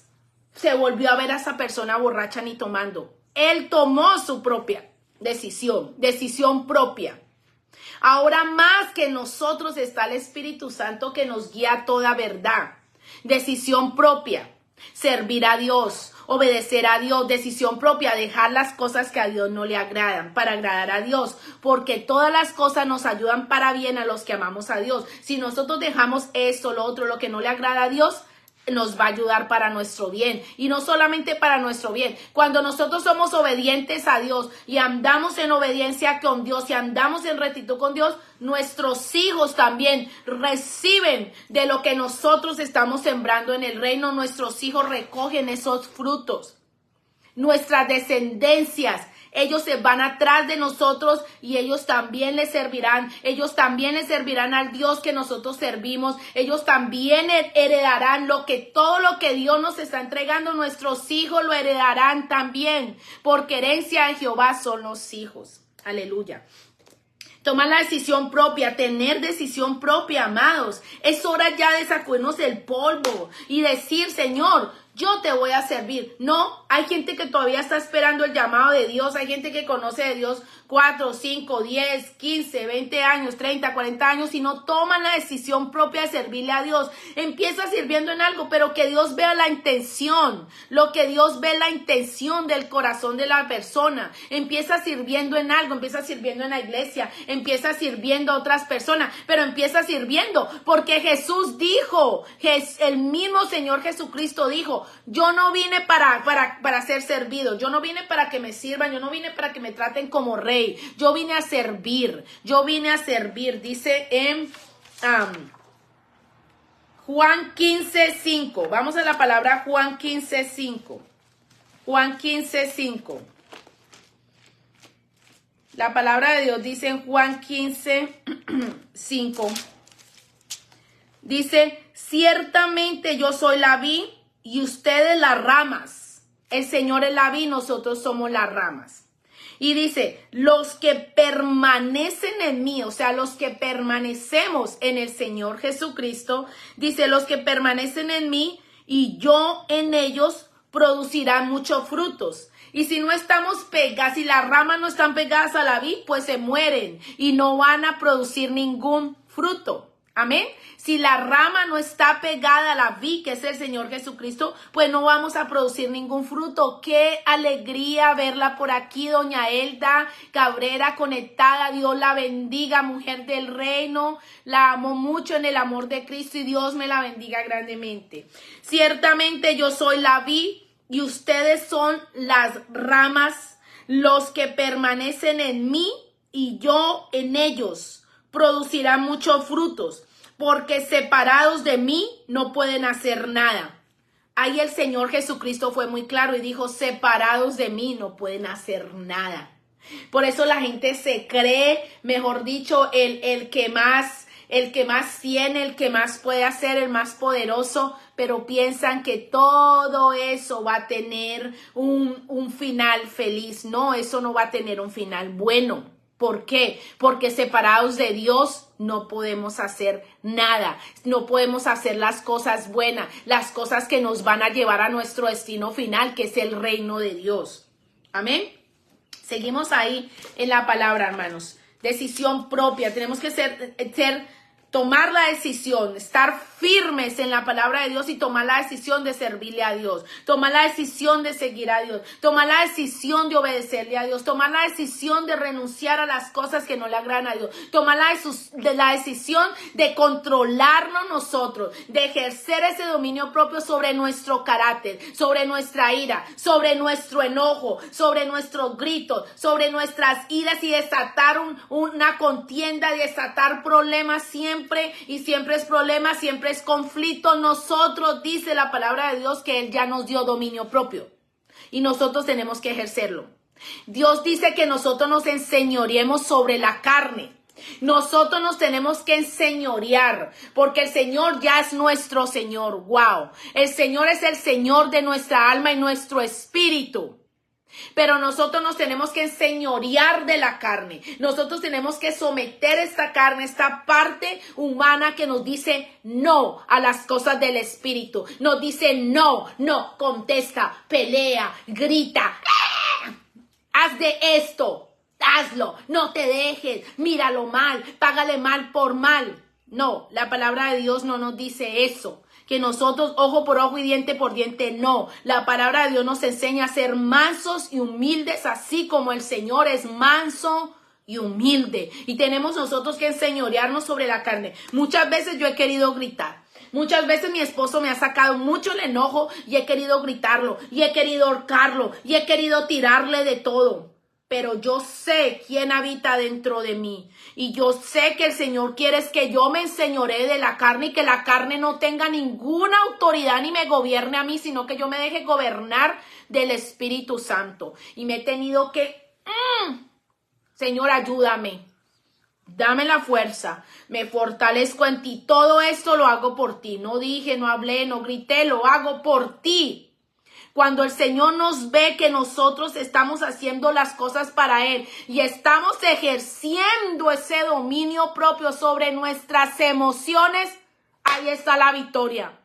se volvió a ver a esa persona borracha ni tomando. Él tomó su propia decisión propia. Ahora más que nosotros está el Espíritu Santo que nos guía a toda verdad. Decisión propia, servir a Dios, obedecer a Dios, decisión propia, dejar las cosas que a Dios no le agradan para agradar a Dios, porque todas las cosas nos ayudan para bien a los que amamos a Dios. Si nosotros dejamos esto, lo otro, lo que no le agrada a Dios, nos va a ayudar para nuestro bien, y no solamente para nuestro bien. Cuando nosotros somos obedientes a Dios y andamos en obediencia con Dios y andamos en rectitud con Dios, nuestros hijos también reciben de lo que nosotros estamos sembrando en el reino. Nuestros hijos recogen esos frutos. Nuestras descendencias, ellos se van atrás de nosotros y ellos también les servirán. Ellos también les servirán al Dios que nosotros servimos. Ellos también heredarán todo lo que Dios nos está entregando. Nuestros hijos lo heredarán también, porque herencia de Jehová son los hijos. Aleluya. Tomar la decisión propia, tener decisión propia, amados. Es hora ya de sacudirnos el polvo y decir, Señor, yo te voy a servir. No, hay gente que todavía está esperando el llamado de Dios. Hay gente que conoce de Dios 4, 5, 10, 15, 20 años, 30, 40 años y no toman la decisión propia de servirle a Dios. Empieza sirviendo en algo, pero que Dios vea la intención. Lo que Dios ve, la intención del corazón de la persona. Empieza sirviendo en algo, empieza sirviendo en la iglesia, empieza sirviendo a otras personas, pero empieza sirviendo porque Jesús dijo, el mismo Señor Jesucristo dijo, yo no vine para ser servido, yo no vine para que me sirvan, yo no vine para que me traten como rey, yo vine a servir, dice en Juan 15:5, vamos a la palabra Juan 15:5, Juan 15:5. La palabra de Dios dice en Juan 15:5, dice, ciertamente yo soy la vid y ustedes las ramas. El Señor es la vid, nosotros somos las ramas. Y dice, los que permanecen en mí, o sea, los que permanecemos en el Señor Jesucristo, dice, los que permanecen en mí y yo en ellos producirán muchos frutos. Y si no estamos pegadas, si las ramas no están pegadas a la vid, pues se mueren y no van a producir ningún fruto. Amén. Si la rama no está pegada a la vid, que es el Señor Jesucristo, pues no vamos a producir ningún fruto. Qué alegría verla por aquí, doña Elda Cabrera, conectada. Dios la bendiga, mujer del reino. La amo mucho en el amor de Cristo y Dios me la bendiga grandemente. Ciertamente yo soy la vid y ustedes son las ramas. Los que permanecen en mí y yo en ellos producirán muchos frutos, porque separados de mí no pueden hacer nada. Ahí el Señor Jesucristo fue muy claro y dijo, separados de mí no pueden hacer nada. Por eso la gente se cree, mejor dicho, el que más tiene, el que más puede hacer, el más poderoso, pero piensan que todo eso va a tener un final feliz. No, eso no va a tener un final bueno. ¿Por qué? Porque separados de Dios no podemos hacer nada. No podemos hacer las cosas buenas, las cosas que nos van a llevar a nuestro destino final, que es el reino de Dios. Amén. Seguimos ahí en la palabra, hermanos. Decisión propia. Tenemos que ser tomar la decisión, estar firmes en la palabra de Dios y tomar la decisión de servirle a Dios, tomar la decisión de seguir a Dios, tomar la decisión de obedecerle a Dios, tomar la decisión de renunciar a las cosas que no le agradan a Dios, tomar la decisión de controlarnos nosotros, de ejercer ese dominio propio sobre nuestro carácter, sobre nuestra ira, sobre nuestro enojo, sobre nuestros gritos, sobre nuestras iras y desatar una contienda, desatar problemas siempre es problema, siempre es conflicto. Nosotros, dice la palabra de Dios, que Él ya nos dio dominio propio y nosotros tenemos que ejercerlo. Dios dice que nosotros nos enseñoreemos sobre la carne. Nosotros nos tenemos que enseñorear porque el Señor ya es nuestro Señor. Wow, el Señor es el Señor de nuestra alma y nuestro espíritu. Pero nosotros nos tenemos que enseñorear de la carne. Nosotros tenemos que someter esta carne, esta parte humana que nos dice no a las cosas del espíritu. Nos dice no, contesta, pelea, grita. ¡Ah! Haz de esto, hazlo, no te dejes, míralo mal, págale mal por mal. No, la palabra de Dios no nos dice eso. Que nosotros ojo por ojo y diente por diente, no. La palabra de Dios nos enseña a ser mansos y humildes, así como el Señor es manso y humilde. Y tenemos nosotros que enseñorearnos sobre la carne. Muchas veces yo he querido gritar. Muchas veces mi esposo me ha sacado mucho el enojo y he querido gritarlo, y he querido ahorcarlo, y he querido tirarle de todo. Pero yo sé quién habita dentro de mí. Y yo sé que el Señor quiere es que yo me enseñoree de la carne y que la carne no tenga ninguna autoridad ni me gobierne a mí, sino que yo me deje gobernar del Espíritu Santo. Y me he tenido que, Señor, ayúdame. Dame la fuerza. Me fortalezco en ti. Todo esto lo hago por ti. No dije, no hablé, no grité, lo hago por ti. Cuando el Señor nos ve que nosotros estamos haciendo las cosas para Él y estamos ejerciendo ese dominio propio sobre nuestras emociones, ahí está la victoria.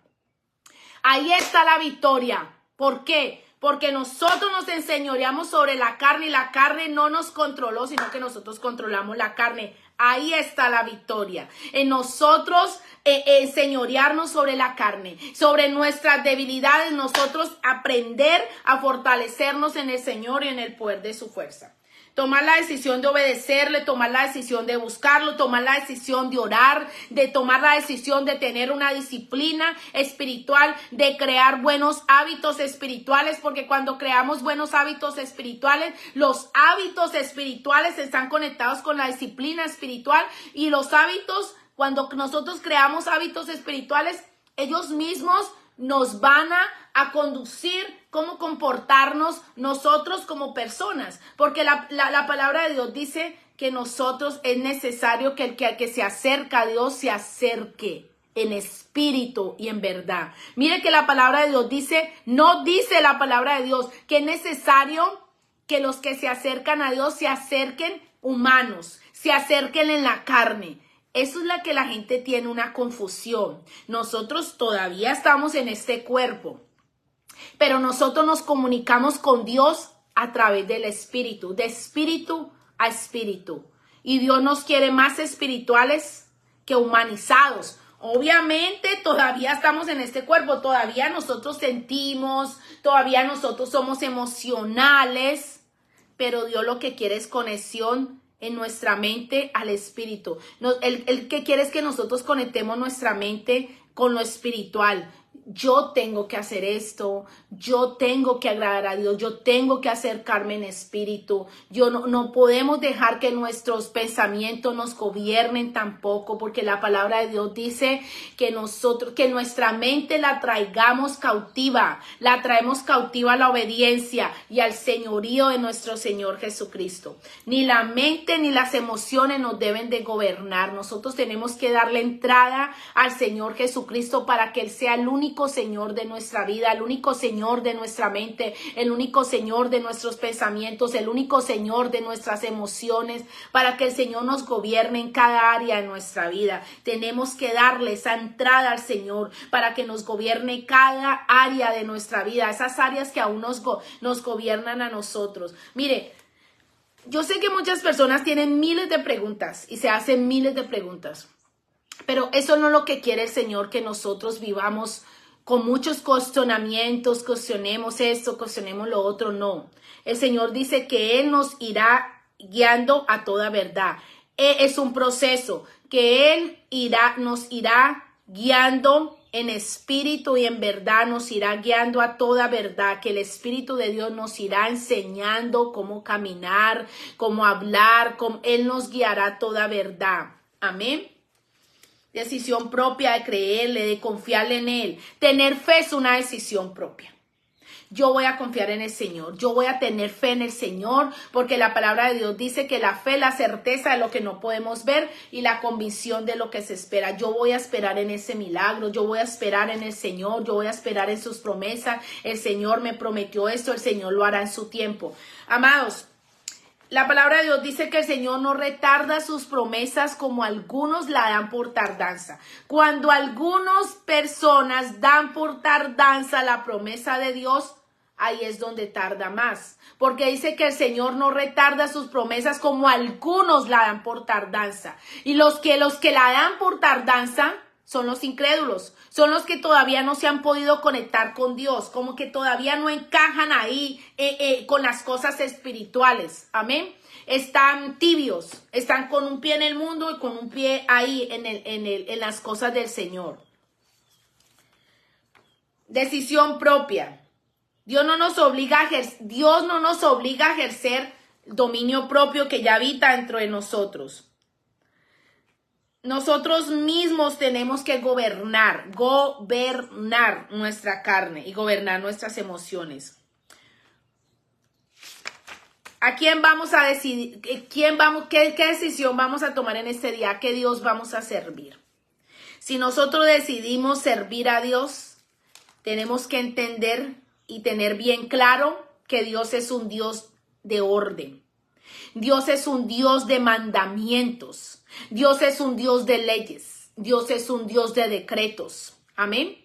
Ahí está la victoria. ¿Por qué? Porque nosotros nos enseñoreamos sobre la carne y la carne no nos controló, sino que nosotros controlamos la carne. Ahí está la victoria. En nosotros enseñorearnos sobre la carne, sobre nuestras debilidades, nosotros aprender a fortalecernos en el Señor y en el poder de su fuerza. Tomar la decisión de obedecerle, tomar la decisión de buscarlo, tomar la decisión de orar, de tomar la decisión de tener una disciplina espiritual, de crear buenos hábitos espirituales, porque cuando creamos buenos hábitos espirituales, los hábitos espirituales están conectados con la disciplina espiritual y los hábitos, cuando nosotros creamos hábitos espirituales, ellos mismos nos van a conducir cómo comportarnos nosotros como personas, porque la palabra de Dios dice que nosotros es necesario que el que se acerca a Dios se acerque en espíritu y en verdad. Mire que la palabra de Dios dice, no dice la palabra de Dios que es necesario que los que se acercan a Dios se acerquen humanos, se acerquen en la carne. Eso es la que la gente tiene una confusión. Nosotros todavía estamos en este cuerpo, pero nosotros nos comunicamos con Dios a través del Espíritu, de espíritu a espíritu. Y Dios nos quiere más espirituales que humanizados. Obviamente todavía estamos en este cuerpo, todavía nosotros sentimos, todavía nosotros somos emocionales, pero Dios lo que quiere es conexión en nuestra mente al espíritu. El que quiere es que nosotros conectemos nuestra mente con lo espiritual. Yo tengo que hacer esto, yo tengo que agradar a Dios, yo tengo que acercarme en espíritu. No podemos dejar que nuestros pensamientos nos gobiernen tampoco, porque la palabra de Dios dice que nuestra mente la traigamos cautiva, la traemos cautiva a la obediencia y al señorío de nuestro Señor Jesucristo. Ni la mente ni las emociones nos deben de gobernar. Nosotros tenemos que darle entrada al Señor Jesucristo para que Él sea el único Señor de nuestra vida, el único Señor de nuestra mente, el único Señor de nuestros pensamientos, el único Señor de nuestras emociones, para que el Señor nos gobierne en cada área de nuestra vida. Tenemos que darle esa entrada al Señor para que nos gobierne cada área de nuestra vida, esas áreas que aún nos gobiernan a nosotros. Mire, yo sé que muchas personas tienen miles de preguntas y se hacen miles de preguntas. Pero eso no es lo que quiere el Señor, que nosotros vivamos con muchos cuestionamientos, cuestionemos esto, cuestionemos lo otro, no. El Señor dice que Él nos irá guiando a toda verdad. Es un proceso que Él nos irá guiando en espíritu y en verdad, nos irá guiando a toda verdad, que el Espíritu de Dios nos irá enseñando cómo caminar, cómo hablar, Él nos guiará a toda verdad. Amén. Decisión propia de creerle, de confiarle en Él. Tener fe es una decisión propia. Yo voy a confiar en el Señor. Yo voy a tener fe en el Señor porque la palabra de Dios dice que la fe es la certeza de lo que no podemos ver y la convicción de lo que se espera. Yo voy a esperar en ese milagro. Yo voy a esperar en el Señor. Yo voy a esperar en sus promesas. El Señor me prometió esto. El Señor lo hará en su tiempo. Amados, la palabra de Dios dice que el Señor no retarda sus promesas como algunos la dan por tardanza. Cuando algunas personas dan por tardanza la promesa de Dios, ahí es donde tarda más. Porque dice que el Señor no retarda sus promesas como algunos la dan por tardanza. Y los que la dan por tardanza son los incrédulos, son los que todavía no se han podido conectar con Dios, como que todavía no encajan ahí con las cosas espirituales, amén. Están tibios, están con un pie en el mundo y con un pie ahí en las cosas del Señor. Decisión propia. Dios no nos obliga a ejercer dominio propio que ya habita dentro de nosotros. Nosotros mismos tenemos que gobernar nuestra carne y gobernar nuestras emociones. ¿A quién vamos a decidir? ¿Qué decisión vamos a tomar en este día? ¿Qué Dios vamos a servir? Si nosotros decidimos servir a Dios, tenemos que entender y tener bien claro que Dios es un Dios de orden. Dios es un Dios de mandamientos. Dios es un Dios de leyes. Dios es un Dios de decretos. Amén.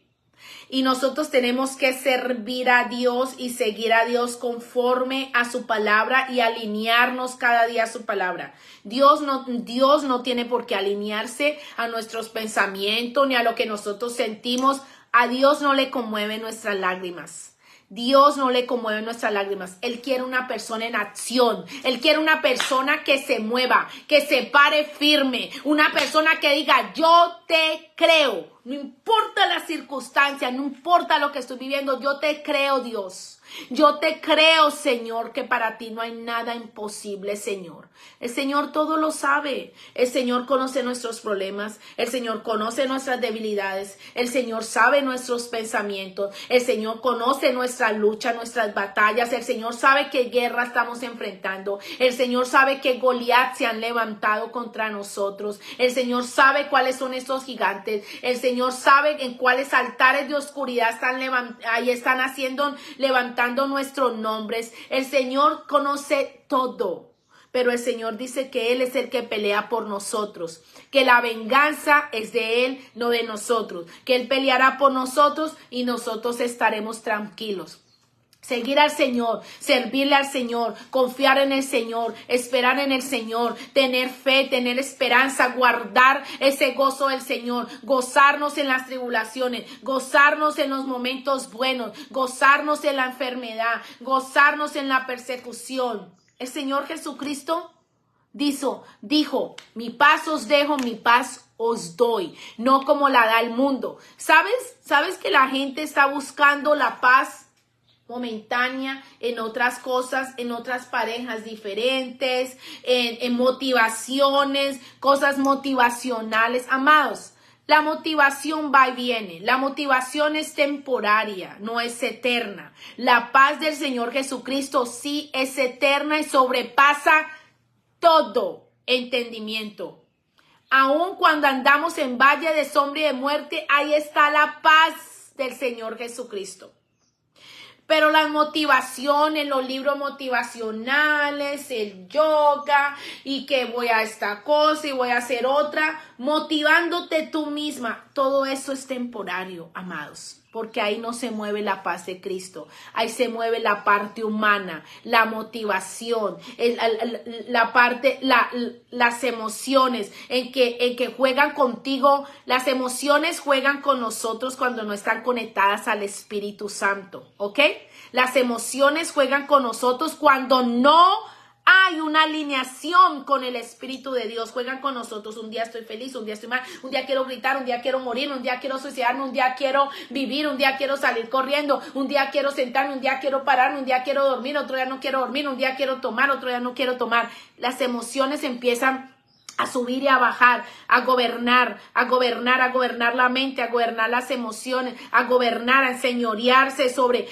Y nosotros tenemos que servir a Dios y seguir a Dios conforme a su palabra y alinearnos cada día a su palabra. Dios no tiene por qué alinearse a nuestros pensamientos ni a lo que nosotros sentimos. A Dios no le conmueven nuestras lágrimas. Dios no le conmueve nuestras lágrimas. Él quiere una persona en acción. Él quiere una persona que se mueva, que se pare firme. Una persona que diga, yo te creo. No importa la circunstancia, no importa lo que estoy viviendo, yo te creo, Dios. Yo te creo, Señor, que para ti no hay nada imposible, Señor. El Señor todo lo sabe. El Señor conoce nuestros problemas. El Señor conoce nuestras debilidades. El Señor sabe nuestros pensamientos. El Señor conoce nuestra lucha, nuestras batallas. El Señor sabe qué guerra estamos enfrentando. El Señor sabe qué Goliat se han levantado contra nosotros. El Señor sabe cuáles son estos gigantes. El Señor sabe en cuáles altares de oscuridad están levantando nuestros nombres. El Señor conoce todo. Pero el Señor dice que Él es el que pelea por nosotros, que la venganza es de Él, no de nosotros, que Él peleará por nosotros y nosotros estaremos tranquilos. Seguir al Señor, servirle al Señor, confiar en el Señor, esperar en el Señor, tener fe, tener esperanza, guardar ese gozo del Señor, gozarnos en las tribulaciones, gozarnos en los momentos buenos, gozarnos en la enfermedad, gozarnos en la persecución. El Señor Jesucristo dijo, mi paz os dejo, mi paz os doy, no como la da el mundo. ¿Sabes que la gente está buscando la paz momentánea en otras cosas, en otras parejas diferentes, en motivaciones, cosas motivacionales? Amados, la motivación va y viene. La motivación es temporaria, no es eterna. La paz del Señor Jesucristo sí es eterna y sobrepasa todo entendimiento. Aun cuando andamos en valle de sombra y de muerte, ahí está la paz del Señor Jesucristo. Pero las motivaciones, los libros motivacionales, el yoga y que voy a esta cosa y voy a hacer otra, motivándote tú misma, todo eso es temporario, amados. porque ahí no se mueve la paz de Cristo. Ahí se mueve la parte humana, la motivación, las emociones, en que juegan contigo. Las emociones juegan con nosotros cuando no están conectadas al Espíritu Santo, ¿ok? Las emociones juegan con nosotros cuando no hay una alineación con el Espíritu de Dios. Juegan con nosotros. Un día estoy feliz, un día estoy mal, un día quiero gritar, un día quiero morir, un día quiero suicidarme, un día quiero vivir, un día quiero salir corriendo, un día quiero sentarme, un día quiero pararme, un día quiero dormir, otro día no quiero dormir, un día quiero tomar, otro día no quiero tomar. Las emociones empiezan a subir y a bajar, a gobernar la mente, a gobernar las emociones, a gobernar, a enseñorearse sobre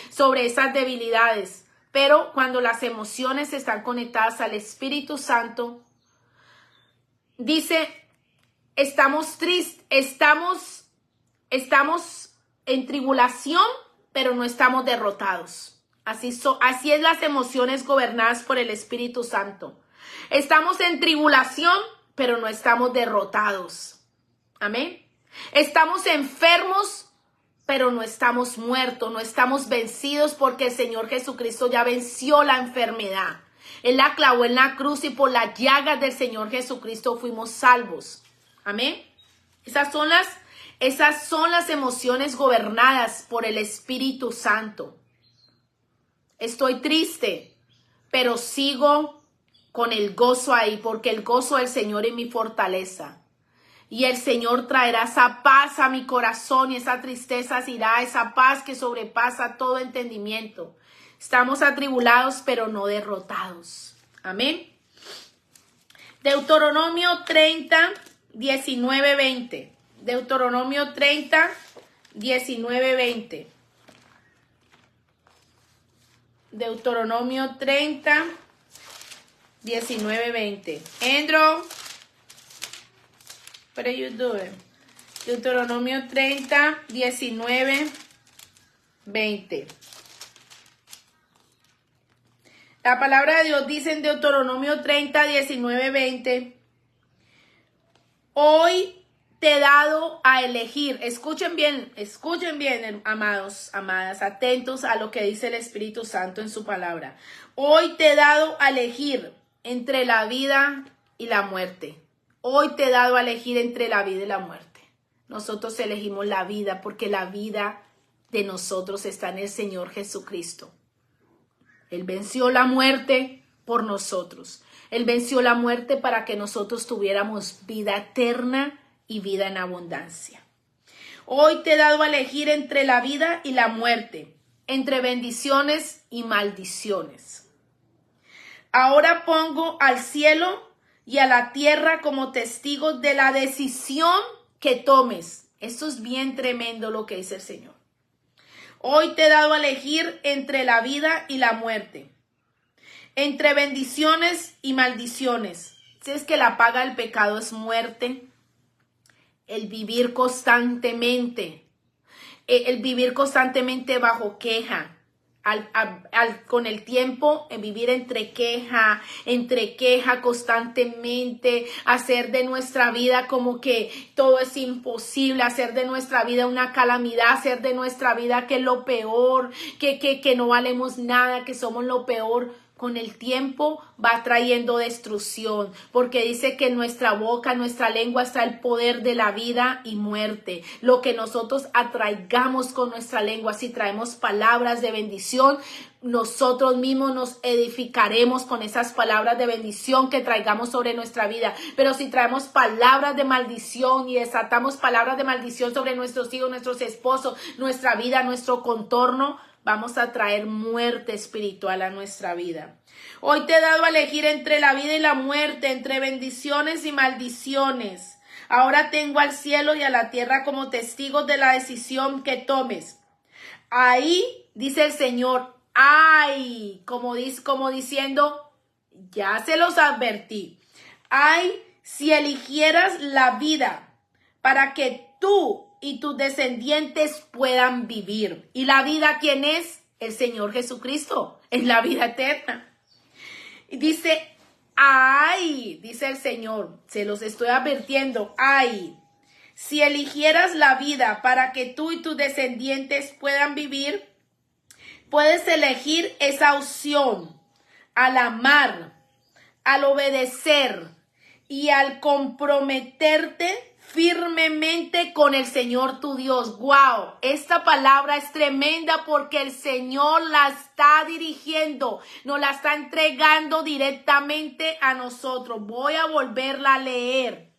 esas debilidades. Pero cuando las emociones están conectadas al Espíritu Santo, dice, estamos tristes, estamos en tribulación, pero no estamos derrotados. Así es las emociones gobernadas por el Espíritu Santo. Estamos en tribulación, pero no estamos derrotados. Amén. Estamos enfermos, pero no estamos muertos, no estamos vencidos, porque el Señor Jesucristo ya venció la enfermedad. Él la clavó en la cruz y por las llagas del Señor Jesucristo fuimos salvos. Amén. Esas son las emociones gobernadas por el Espíritu Santo. Estoy triste, pero sigo con el gozo ahí, porque el gozo del Señor es mi fortaleza. Y el Señor traerá esa paz a mi corazón, y esa tristeza se irá, esa paz que sobrepasa todo entendimiento. Estamos atribulados, pero no derrotados. Amén. Deuteronomio 30, 19, 20. Deuteronomio 30, 19, 20. Deuteronomio 30, 19, 20. Andrew, what are you doing? Deuteronomio 30, 19, 20. La palabra de Dios dice en Deuteronomio 30, 19, 20. Hoy te he dado a elegir. Escuchen bien, amados, amadas, atentos a lo que dice el Espíritu Santo en su palabra. Hoy te he dado a elegir entre la vida y la muerte. Hoy te he dado a elegir entre la vida y la muerte. Nosotros elegimos la vida porque la vida de nosotros está en el Señor Jesucristo. Él venció la muerte por nosotros. Él venció la muerte para que nosotros tuviéramos vida eterna y vida en abundancia. Hoy te he dado a elegir entre la vida y la muerte, entre bendiciones y maldiciones. Ahora pongo al cielo y a la tierra como testigos de la decisión que tomes. Esto es bien tremendo lo que dice el Señor. Hoy te he dado a elegir entre la vida y la muerte, entre bendiciones y maldiciones. Si es que la paga del pecado es muerte, el vivir constantemente bajo queja. Con el tiempo, en vivir entre queja constantemente, hacer de nuestra vida como que todo es imposible, hacer de nuestra vida una calamidad, hacer de nuestra vida que es lo peor, que no valemos nada, que somos lo peor. Con el tiempo va trayendo destrucción, porque dice que en nuestra boca, en nuestra lengua está el poder de la vida y muerte. Lo que nosotros atraigamos con nuestra lengua, si traemos palabras de bendición, nosotros mismos nos edificaremos con esas palabras de bendición que traigamos sobre nuestra vida. Pero si traemos palabras de maldición y desatamos palabras de maldición sobre nuestros hijos, nuestros esposos, nuestra vida, nuestro contorno, vamos a traer muerte espiritual a nuestra vida. Hoy te he dado a elegir entre la vida y la muerte, entre bendiciones y maldiciones. Ahora tengo al cielo y a la tierra como testigos de la decisión que tomes. Ahí, dice el Señor, ay, como diciendo, ya se los advertí. Ay, si eligieras la vida para que tú y tus descendientes puedan vivir. ¿Y la vida quién es? El Señor Jesucristo. Es la vida eterna. Y dice, ay, dice el Señor, se los estoy advirtiendo, ay, Si eligieras la vida para que tú y tus descendientes puedan vivir, puedes elegir esa opción al amar, al obedecer y al comprometerte firmemente con el Señor tu Dios. Wow, esta palabra es tremenda porque el Señor la está dirigiendo, nos la está entregando directamente a nosotros. Voy a volverla a leer.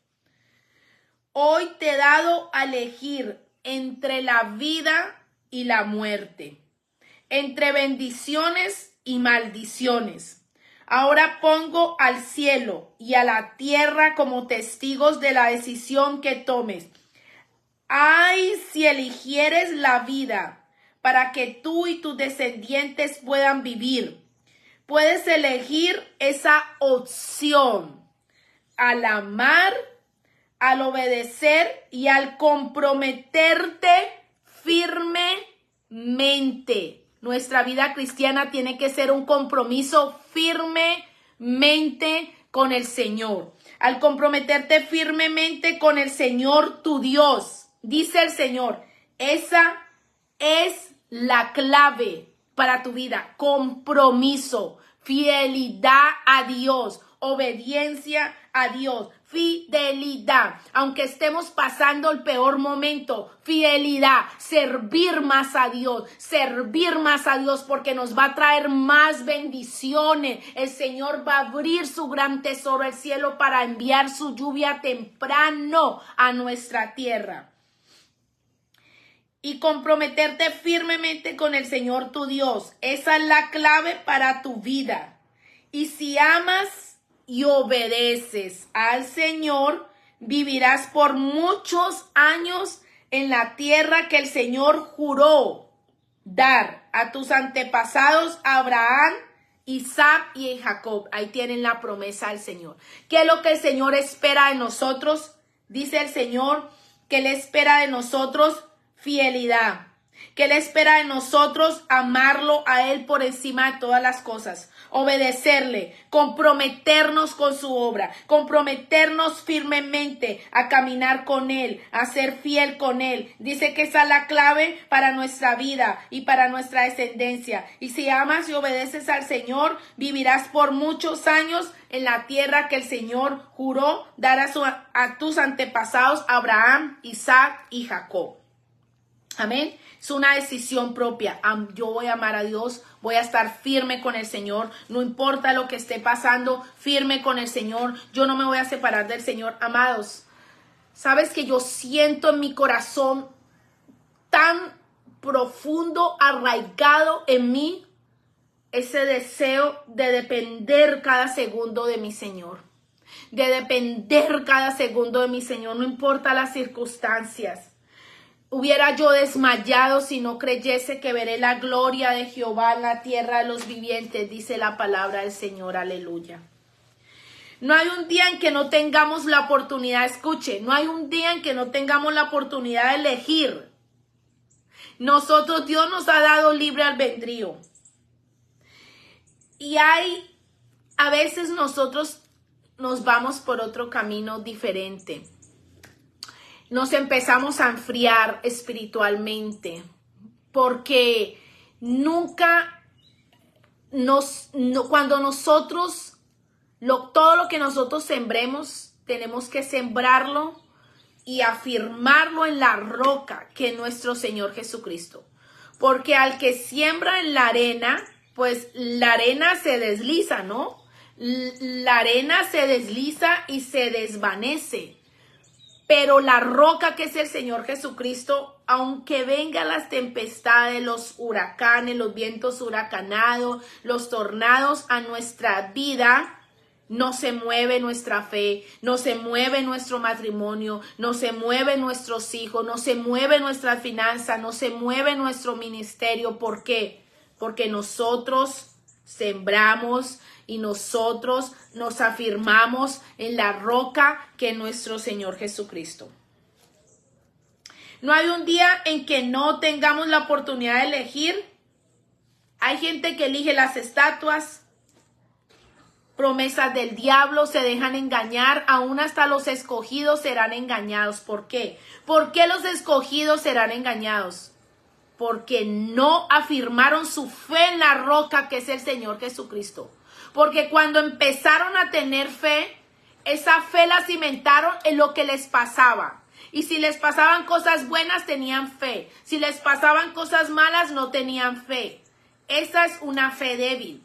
Hoy te he dado a elegir entre la vida y la muerte, entre bendiciones y maldiciones. Ahora pongo al cielo y a la tierra como testigos de la decisión que tomes. Ay, si eligieres la vida para que tú y tus descendientes puedan vivir. Puedes elegir esa opción al amar, al obedecer y al comprometerte firmemente. Nuestra vida cristiana tiene que ser un compromiso firmemente con el Señor. Al comprometerte firmemente con el Señor tu Dios, dice el Señor, esa es la clave para tu vida. Compromiso, fidelidad a Dios, obediencia a Dios, fidelidad. Aunque estemos pasando el peor momento, fidelidad, servir más a Dios porque nos va a traer más bendiciones. El Señor va a abrir su gran tesoro, el cielo, para enviar su lluvia temprano a nuestra tierra. Y comprometerte firmemente con el Señor tu Dios. Esa es la clave para tu vida. Y si amas y obedeces al Señor, vivirás por muchos años en la tierra que el Señor juró dar a tus antepasados Abraham, Isaac y Jacob. Ahí tienen la promesa del Señor. ¿Qué es lo que el Señor espera de nosotros? Dice el Señor que Él espera de nosotros fidelidad, que Él espera de nosotros amarlo a Él por encima de todas las cosas, obedecerle, comprometernos con su obra, comprometernos firmemente a caminar con Él, a ser fiel con Él. Dice que esa es la clave para nuestra vida y para nuestra descendencia. Y si amas y obedeces al Señor, vivirás por muchos años en la tierra que el Señor juró dar a tus antepasados Abraham, Isaac y Jacob. Amén. Es una decisión propia. Yo voy a amar a Dios, voy a estar firme con el Señor, no importa lo que esté pasando, firme con el Señor. Yo no me voy a separar del Señor. Amados, sabes que yo siento en mi corazón tan profundo, arraigado en mí, ese deseo de depender cada segundo de mi Señor, de depender cada segundo de mi Señor, no importa las circunstancias. Hubiera yo desmayado si no creyese que veré la gloria de Jehová en la tierra de los vivientes, dice la palabra del Señor, aleluya. No hay un día en que no tengamos la oportunidad, escuche, no hay un día en que no tengamos la oportunidad de elegir. Nosotros, Dios nos ha dado libre albedrío. Y a veces nosotros nos vamos por otro camino diferente. Nos empezamos a enfriar espiritualmente porque cuando nosotros, todo lo que nosotros sembremos, tenemos que sembrarlo y afirmarlo en la roca que es nuestro Señor Jesucristo. Porque al que siembra en la arena, pues la arena se desliza, ¿no? La arena se desliza y se desvanece. Pero la roca que es el Señor Jesucristo, aunque vengan las tempestades, los huracanes, los vientos huracanados, los tornados a nuestra vida, no se mueve nuestra fe, no se mueve nuestro matrimonio, no se mueve nuestros hijos, no se mueve nuestra finanza, no se mueve nuestro ministerio. ¿Por qué? Porque nosotros sembramos y nosotros nos afirmamos en la roca que es nuestro Señor Jesucristo. No hay un día en que no tengamos la oportunidad de elegir. Hay gente que elige las estatuas promesas del diablo, se dejan engañar, aún hasta los escogidos serán engañados. ¿Por qué? ¿Por qué los escogidos serán engañados? Porque no afirmaron su fe en la roca que es el Señor Jesucristo. Porque cuando empezaron a tener fe, esa fe la cimentaron en lo que les pasaba. Y si les pasaban cosas buenas, tenían fe. Si les pasaban cosas malas, no tenían fe. Esa es una fe débil.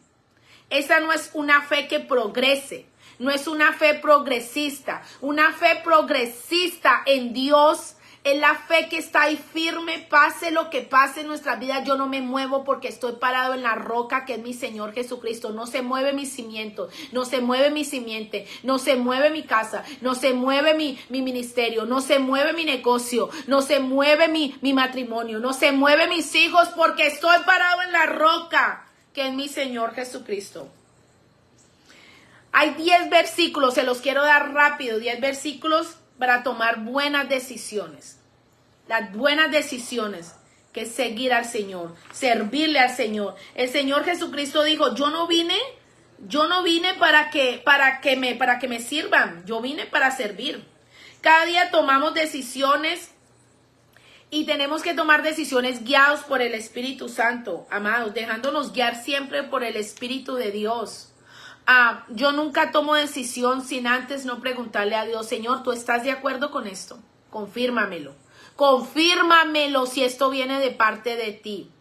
Esa no es una fe que progrese. No es una fe progresista. Una fe progresista en Dios es la fe que está ahí firme, pase lo que pase en nuestra vida. Yo no me muevo porque estoy parado en la roca que es mi Señor Jesucristo. No se mueve mi cimiento, no se mueve mi simiente, no se mueve mi casa, no se mueve mi ministerio, no se mueve mi negocio, no se mueve mi matrimonio, no se mueve mis hijos porque estoy parado en la roca que es mi Señor Jesucristo. Hay 10 versículos, se los quiero dar rápido, 10 versículos para tomar buenas decisiones. Las buenas decisiones, que es seguir al Señor, servirle al Señor. El Señor Jesucristo dijo, yo no vine para que me sirvan, yo vine para servir. Cada día tomamos decisiones y tenemos que tomar decisiones guiados por el Espíritu Santo, amados, dejándonos guiar siempre por el Espíritu de Dios. Yo nunca tomo decisión sin antes no preguntarle a Dios, Señor, ¿tú estás de acuerdo con esto? Confírmamelo. Confírmamelo si esto viene de parte de ti.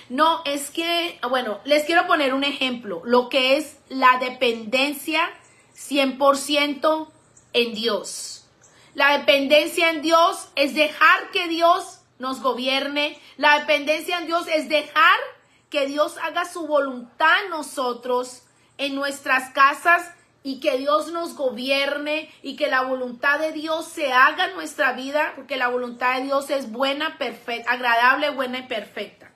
No, es que, bueno, les quiero poner un ejemplo. Lo que es la dependencia 100% en Dios. La dependencia en Dios es dejar que Dios nos gobierne. La dependencia en Dios es dejar que Dios haga su voluntad en nosotros, en nuestras casas, y que Dios nos gobierne y que la voluntad de Dios se haga en nuestra vida, porque la voluntad de Dios es buena, perfecta, agradable, buena y perfecta.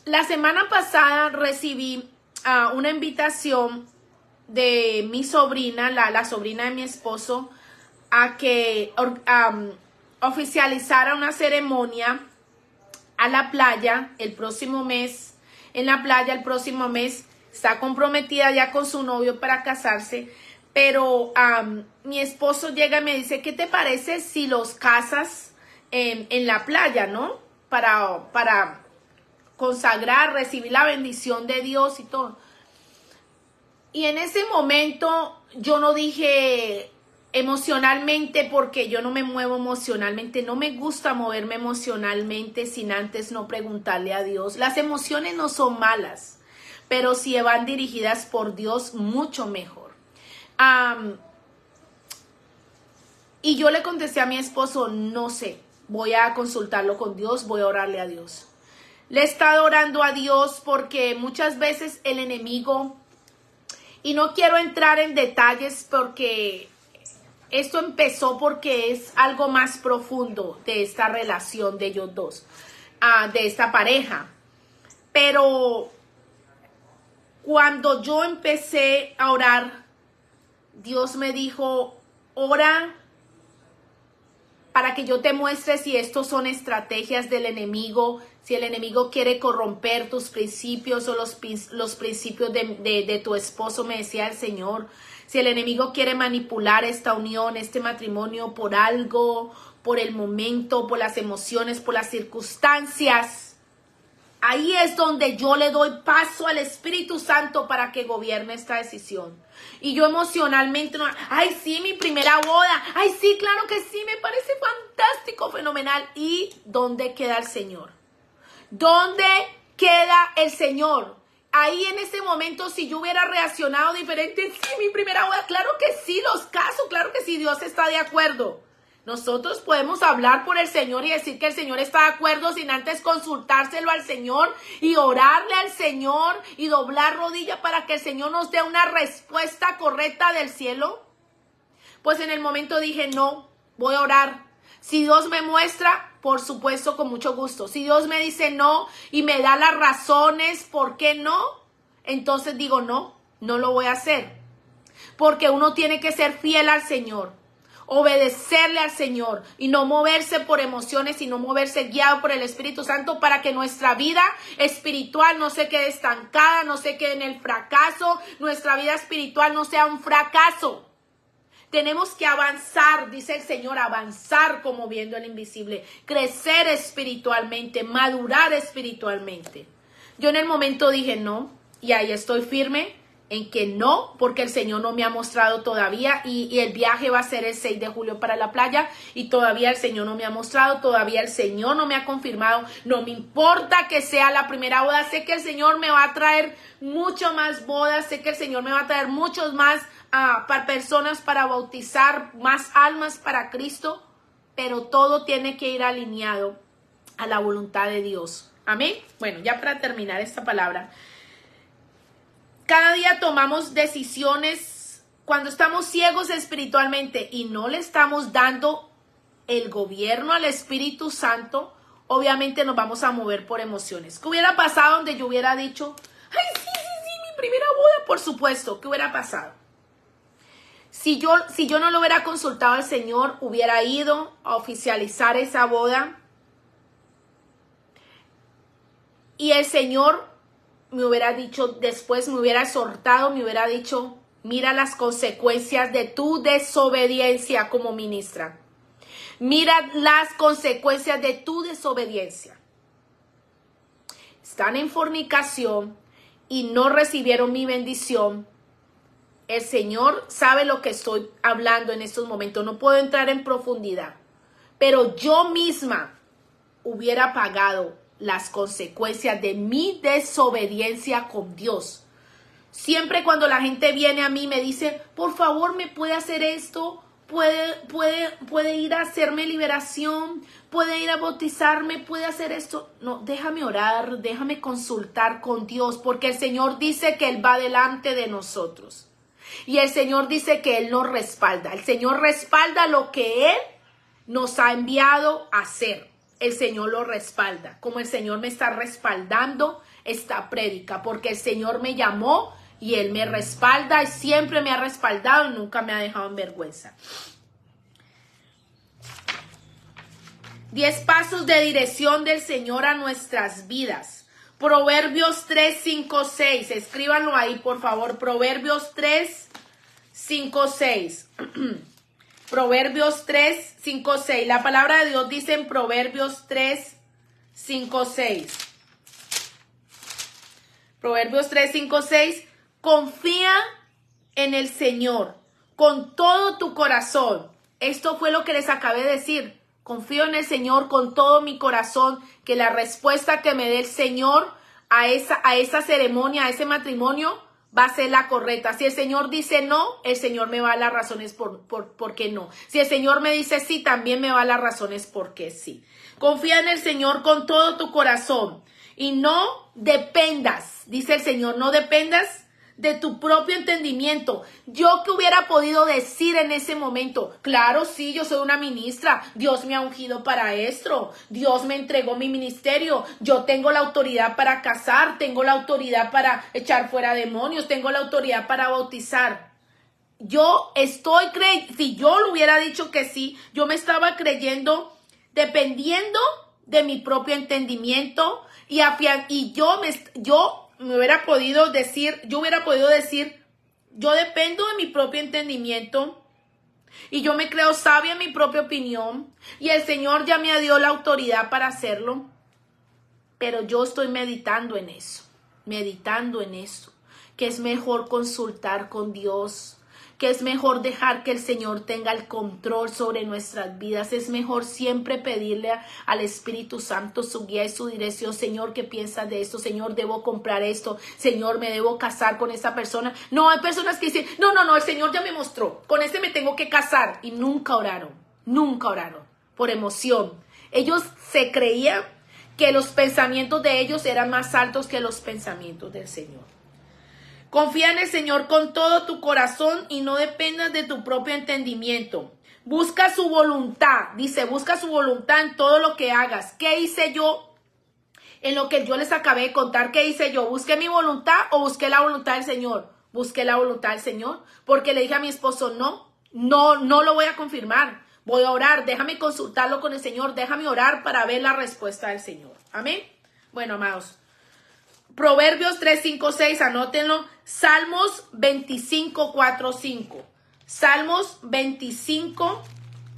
La semana pasada recibí una invitación de mi sobrina, la sobrina de mi esposo, a que oficializara una ceremonia a la playa el próximo mes. En la playa el próximo mes. Está comprometida ya con su novio para casarse, pero mi esposo llega y me dice, ¿qué te parece si los casas en la playa, no? Para consagrar, recibir la bendición de Dios y todo. Y en ese momento yo no dije emocionalmente, porque yo no me muevo emocionalmente, no me gusta moverme emocionalmente sin antes no preguntarle a Dios. Las emociones no son malas, pero si van dirigidas por Dios, mucho mejor. Y yo le contesté a mi esposo, no sé, voy a consultarlo con Dios, voy a orarle a Dios. Le he estado orando a Dios porque muchas veces el enemigo, y no quiero entrar en detalles porque esto empezó porque es algo más profundo de esta relación de ellos dos, de esta pareja. Pero cuando yo empecé a orar, Dios me dijo, ora para que yo te muestre si estos son estrategias del enemigo, si el enemigo quiere corromper tus principios o los principios de tu esposo, me decía el Señor. Si el enemigo quiere manipular esta unión, este matrimonio por algo, por el momento, por las emociones, por las circunstancias. Ahí es donde yo le doy paso al Espíritu Santo para que gobierne esta decisión. Y yo emocionalmente, no, ay sí, mi primera boda, ay sí, claro que sí, me parece fantástico, fenomenal. ¿Y dónde queda el Señor? ¿Dónde queda el Señor? Ahí en ese momento, si yo hubiera reaccionado diferente, sí, mi primera boda, claro que sí, los caso, claro que sí, Dios está de acuerdo. Nosotros podemos hablar por el Señor y decir que el Señor está de acuerdo sin antes consultárselo al Señor y orarle al Señor y doblar rodilla para que el Señor nos dé una respuesta correcta del cielo. Pues en el momento dije, no, voy a orar. Si Dios me muestra, por supuesto, con mucho gusto. Si Dios me dice no y me da las razones por qué no, entonces digo no, no lo voy a hacer. Porque uno tiene que ser fiel al Señor. obedecerle al Señor y no moverse por emociones, sino moverse guiado por el Espíritu Santo para que nuestra vida espiritual no se quede estancada, no se quede en el fracaso, nuestra vida espiritual no sea un fracaso. Tenemos que avanzar, dice el Señor, avanzar como viendo el invisible, crecer espiritualmente, madurar espiritualmente. Yo en el momento dije no, y ahí estoy firme en que no, porque el Señor no me ha mostrado todavía, y el viaje va a ser el 6 de julio para la playa, y todavía el Señor no me ha mostrado, todavía el Señor no me ha confirmado. No me importa que sea la primera boda, sé que el Señor me va a traer mucho más bodas, sé que el Señor me va a traer muchos más para personas para bautizar, más almas para Cristo, pero todo tiene que ir alineado a la voluntad de Dios. Amén. Bueno, ya para terminar esta palabra, cada día tomamos decisiones cuando estamos ciegos espiritualmente y no le estamos dando el gobierno al Espíritu Santo. Obviamente nos vamos a mover por emociones. ¿Qué hubiera pasado donde yo hubiera dicho, ay, sí, mi primera boda? Por supuesto, ¿qué hubiera pasado? Si yo no lo hubiera consultado al Señor, hubiera ido a oficializar esa boda y el Señor me hubiera dicho, después me hubiera exhortado, me hubiera dicho, mira las consecuencias de tu desobediencia como ministra. Mira las consecuencias de tu desobediencia. Están en fornicación y no recibieron mi bendición. El Señor sabe lo que estoy hablando en estos momentos. No puedo entrar en profundidad. Pero yo misma hubiera pagado las consecuencias de mi desobediencia con Dios. Siempre cuando la gente viene a mí y me dice, por favor, ¿me puede hacer esto? ¿Puede ir a hacerme liberación? ¿Puede ir a bautizarme? ¿Puede hacer esto? No, déjame orar, déjame consultar con Dios, porque el Señor dice que Él va delante de nosotros. Y el Señor dice que Él nos respalda. El Señor respalda lo que Él nos ha enviado a hacer. El Señor lo respalda. Como el Señor me está respaldando esta prédica. Porque el Señor me llamó y Él me respalda. Y siempre me ha respaldado y nunca me ha dejado en vergüenza. 10 pasos de dirección del Señor a nuestras vidas. Proverbios 3, 5, 6. Escríbanlo ahí, por favor. Proverbios 3, 5, 6. Proverbios 3, 5, 6. La palabra de Dios dice en Proverbios 3, 5, 6. Proverbios 3, 5, 6. Confía en el Señor con todo tu corazón. Esto fue lo que les acabé de decir. Confío en el Señor con todo mi corazón, que la respuesta que me dé el Señor a esa ceremonia, a ese matrimonio, va a ser la correcta. Si el Señor dice no, el Señor me va a dar las razones por qué no. Si el Señor me dice sí, también me va a dar las razones por qué sí. Confía en el Señor con todo tu corazón y no dependas, dice el Señor, no dependas de tu propio entendimiento. Yo que hubiera podido decir en ese momento, claro, sí, yo soy una ministra, Dios me ha ungido para esto, Dios me entregó mi ministerio, yo tengo la autoridad para casar, tengo la autoridad para echar fuera demonios, tengo la autoridad para bautizar. Si yo le hubiera dicho que sí, yo me estaba creyendo dependiendo de mi propio entendimiento y yo hubiera podido decir, yo dependo de mi propio entendimiento y yo me creo sabia en mi propia opinión y el Señor ya me dio la autoridad para hacerlo, pero yo estoy meditando en eso, que es mejor consultar con Dios, que es mejor dejar que el Señor tenga el control sobre nuestras vidas. Es mejor siempre pedirle al Espíritu Santo su guía y su dirección. Señor, ¿qué piensas de esto? Señor, ¿debo comprar esto? Señor, ¿me debo casar con esa persona? No, hay personas que dicen, no, el Señor ya me mostró, con este me tengo que casar. Y nunca oraron por emoción. Ellos se creían que los pensamientos de ellos eran más altos que los pensamientos del Señor. Confía en el Señor con todo tu corazón y no dependas de tu propio entendimiento. Busca su voluntad. Dice, busca su voluntad en todo lo que hagas. ¿Qué hice yo en lo que yo les acabé de contar? ¿Qué hice yo? ¿Busqué mi voluntad o busqué la voluntad del Señor? Busqué la voluntad del Señor porque le dije a mi esposo, no, No lo voy a confirmar. Voy a orar. Déjame consultarlo con el Señor. Déjame orar para ver la respuesta del Señor. Amén. Bueno, amados. Proverbios 3, 5, 6, anótenlo. Salmos 25, 4, 5. Salmos 25,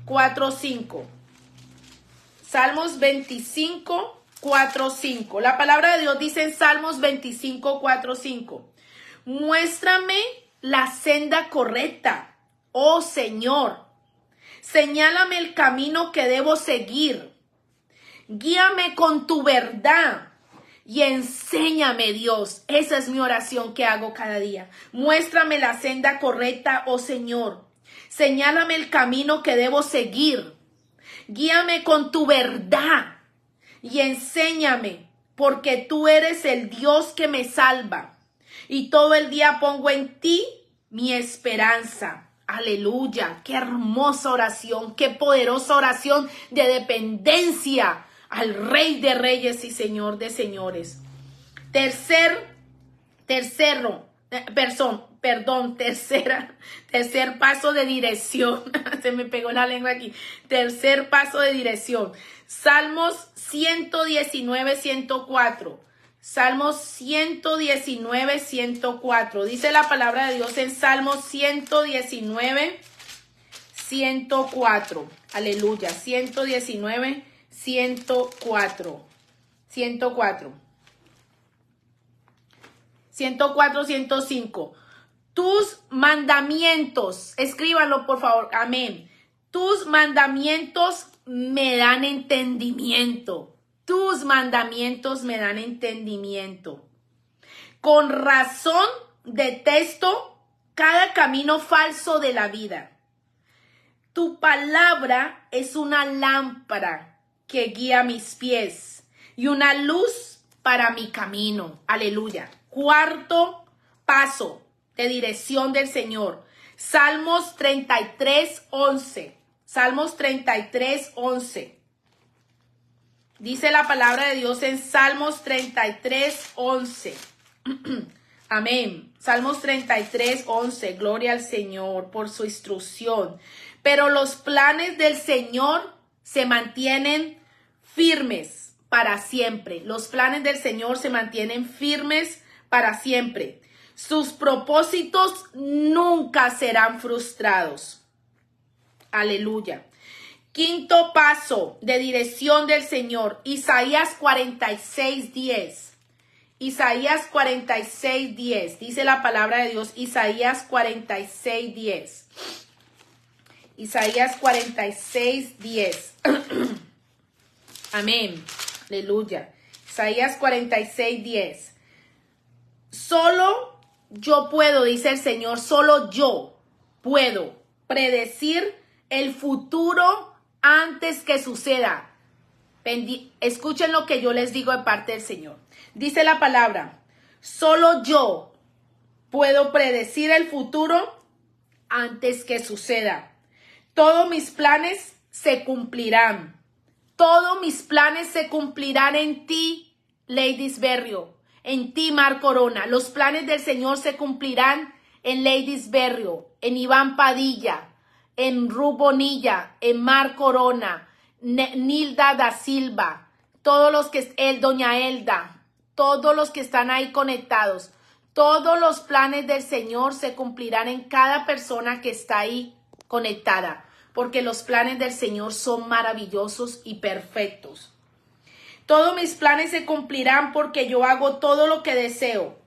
4, 5. Salmos 25, 4, 5. La palabra de Dios dice en Salmos 25, 4, 5. Muéstrame la senda correcta, oh Señor. Señálame el camino que debo seguir. Guíame con tu verdad y enséñame, Dios. Esa es mi oración que hago cada día. Muéstrame la senda correcta, oh Señor. Señálame el camino que debo seguir. Guíame con tu verdad y enséñame, porque tú eres el Dios que me salva. Y todo el día pongo en ti mi esperanza. Aleluya. Qué hermosa oración, qué poderosa oración de dependencia al Rey de Reyes y Señor de Señores. Tercer paso de dirección. Se me pegó la lengua aquí. Tercer paso de dirección. Salmos 119, 104. Salmos 119, 104. Dice la palabra de Dios en Salmos 119, 104. Aleluya. 119, 104. 104. 104, 105. Tus mandamientos, escríbanlo por favor, amén. Tus mandamientos me dan entendimiento. Tus mandamientos me dan entendimiento. Con razón detesto cada camino falso de la vida. Tu palabra es una lámpara que guía mis pies y una luz para mi camino. Aleluya. Cuarto paso de dirección del Señor. Salmos 33, 11. Salmos 33, 11. Dice la palabra de Dios en Salmos 33, 11. Amén. Salmos 33, 11. Gloria al Señor por su instrucción. Pero los planes del Señor se mantienen firmes para siempre. Los planes del Señor se mantienen firmes para siempre. Sus propósitos nunca serán frustrados. Aleluya. Quinto paso de dirección del Señor. Isaías 46, 10. Isaías 46, 10. Dice la palabra de Dios. Isaías 46, 10. Isaías 46, 10. Amén. Aleluya. Isaías 46, 10. Solo yo puedo, dice el Señor, solo yo puedo predecir el futuro antes que suceda. Escuchen lo que yo les digo de parte del Señor. Dice la palabra, solo yo puedo predecir el futuro antes que suceda. Todos mis planes se cumplirán. Todos mis planes se cumplirán en ti, Ladies Berrio. En ti, Mar Corona. Los planes del Señor se cumplirán en Ladies Berrio, en Iván Padilla, en Ruth Bonilla, en Mar Corona, Nilda da Silva, todos los que, doña Elda, todos los que están ahí conectados. Todos los planes del Señor se cumplirán en cada persona que está ahí conectada, porque los planes del Señor son maravillosos y perfectos. Todos mis planes se cumplirán porque yo hago todo lo que deseo.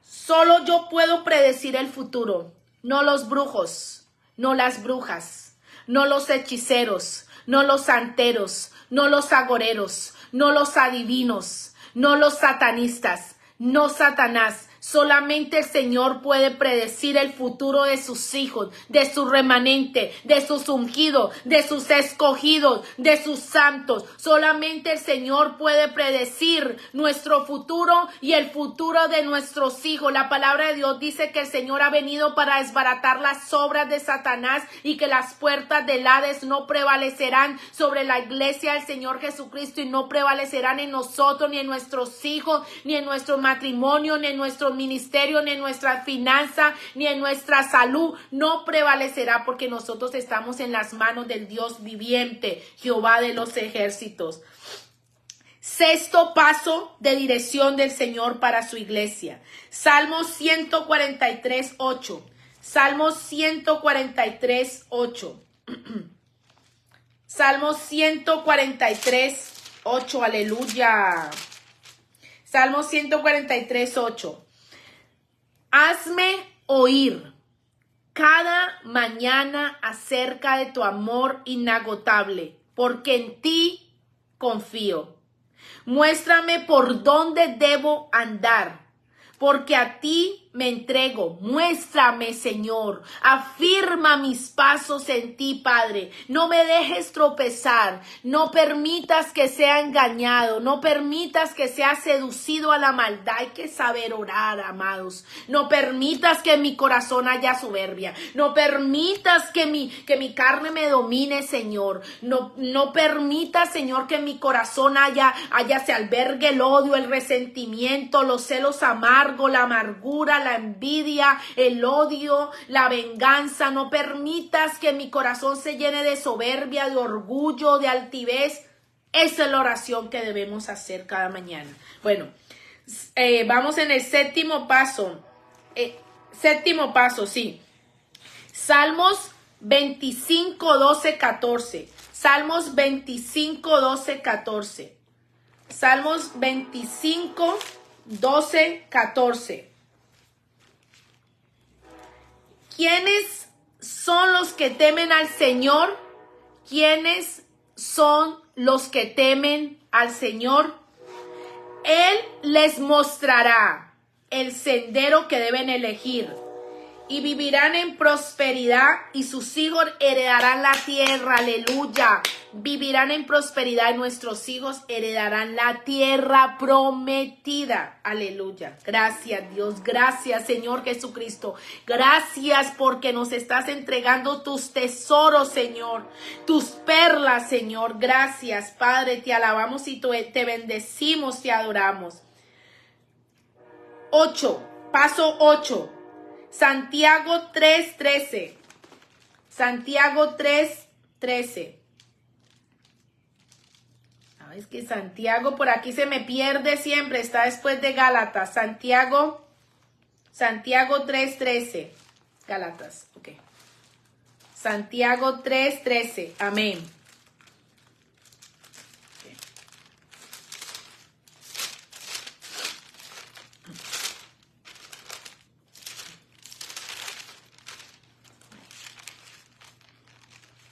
Solo yo puedo predecir el futuro, no los brujos, no las brujas, no los hechiceros, no los santeros, no los agoreros, no los adivinos, no los satanistas, no Satanás. Solamente el Señor puede predecir el futuro de sus hijos, de su remanente, de sus ungidos, de sus escogidos, de sus santos. Solamente el Señor puede predecir nuestro futuro y el futuro de nuestros hijos. La palabra de Dios dice que el Señor ha venido para desbaratar las obras de Satanás y que las puertas del Hades no prevalecerán sobre la iglesia del Señor Jesucristo y no prevalecerán en nosotros, ni en nuestros hijos, ni en nuestro matrimonio, ni en nuestro nuestro ministerio, ni en nuestra finanza, ni en nuestra salud no prevalecerá, porque nosotros estamos en las manos del Dios viviente, Jehová de los ejércitos. Sexto paso de dirección del Señor para su iglesia. Salmos 143, 8. Salmos 143, 8. Salmos 143, 8. Aleluya. Salmos 143, 8. Hazme oír cada mañana acerca de tu amor inagotable, porque en ti confío. Muéstrame por dónde debo andar, porque a ti me entrego. Muéstrame, Señor. Afirma mis pasos en ti, Padre. No me dejes tropezar. No permitas que sea engañado. No permitas que sea seducido a la maldad. Hay que saber orar, amados. No permitas que en mi corazón haya soberbia. No permitas que mi carne me domine, Señor. No permitas, Señor, que en mi corazón se albergue el odio, el resentimiento, los celos amargos, la amargura, la envidia, el odio, la venganza. No permitas que mi corazón se llene de soberbia, de orgullo, de altivez. Esa es la oración que debemos hacer cada mañana. Bueno, vamos en el séptimo paso. Sí. Salmos 25, 12, 14. Salmos 25, 12, 14. Salmos 25, 12, 14. ¿Quiénes son los que temen al Señor? ¿Quiénes son los que temen al Señor? Él les mostrará el sendero que deben elegir, y vivirán en prosperidad, y sus hijos heredarán la tierra. Aleluya. Vivirán en prosperidad, y nuestros hijos heredarán la tierra prometida. Aleluya. Gracias, Dios. Gracias, Señor Jesucristo. Gracias porque nos estás entregando tus tesoros, Señor. Tus perlas, Señor. Gracias, Padre. Te alabamos y te bendecimos, te adoramos. 8. Paso 8. Santiago 3:13. Santiago 3:13. Es que Santiago por aquí se me pierde siempre, está después de Gálatas. Santiago 3:13. Gálatas, ok. Santiago 3:13. Amén.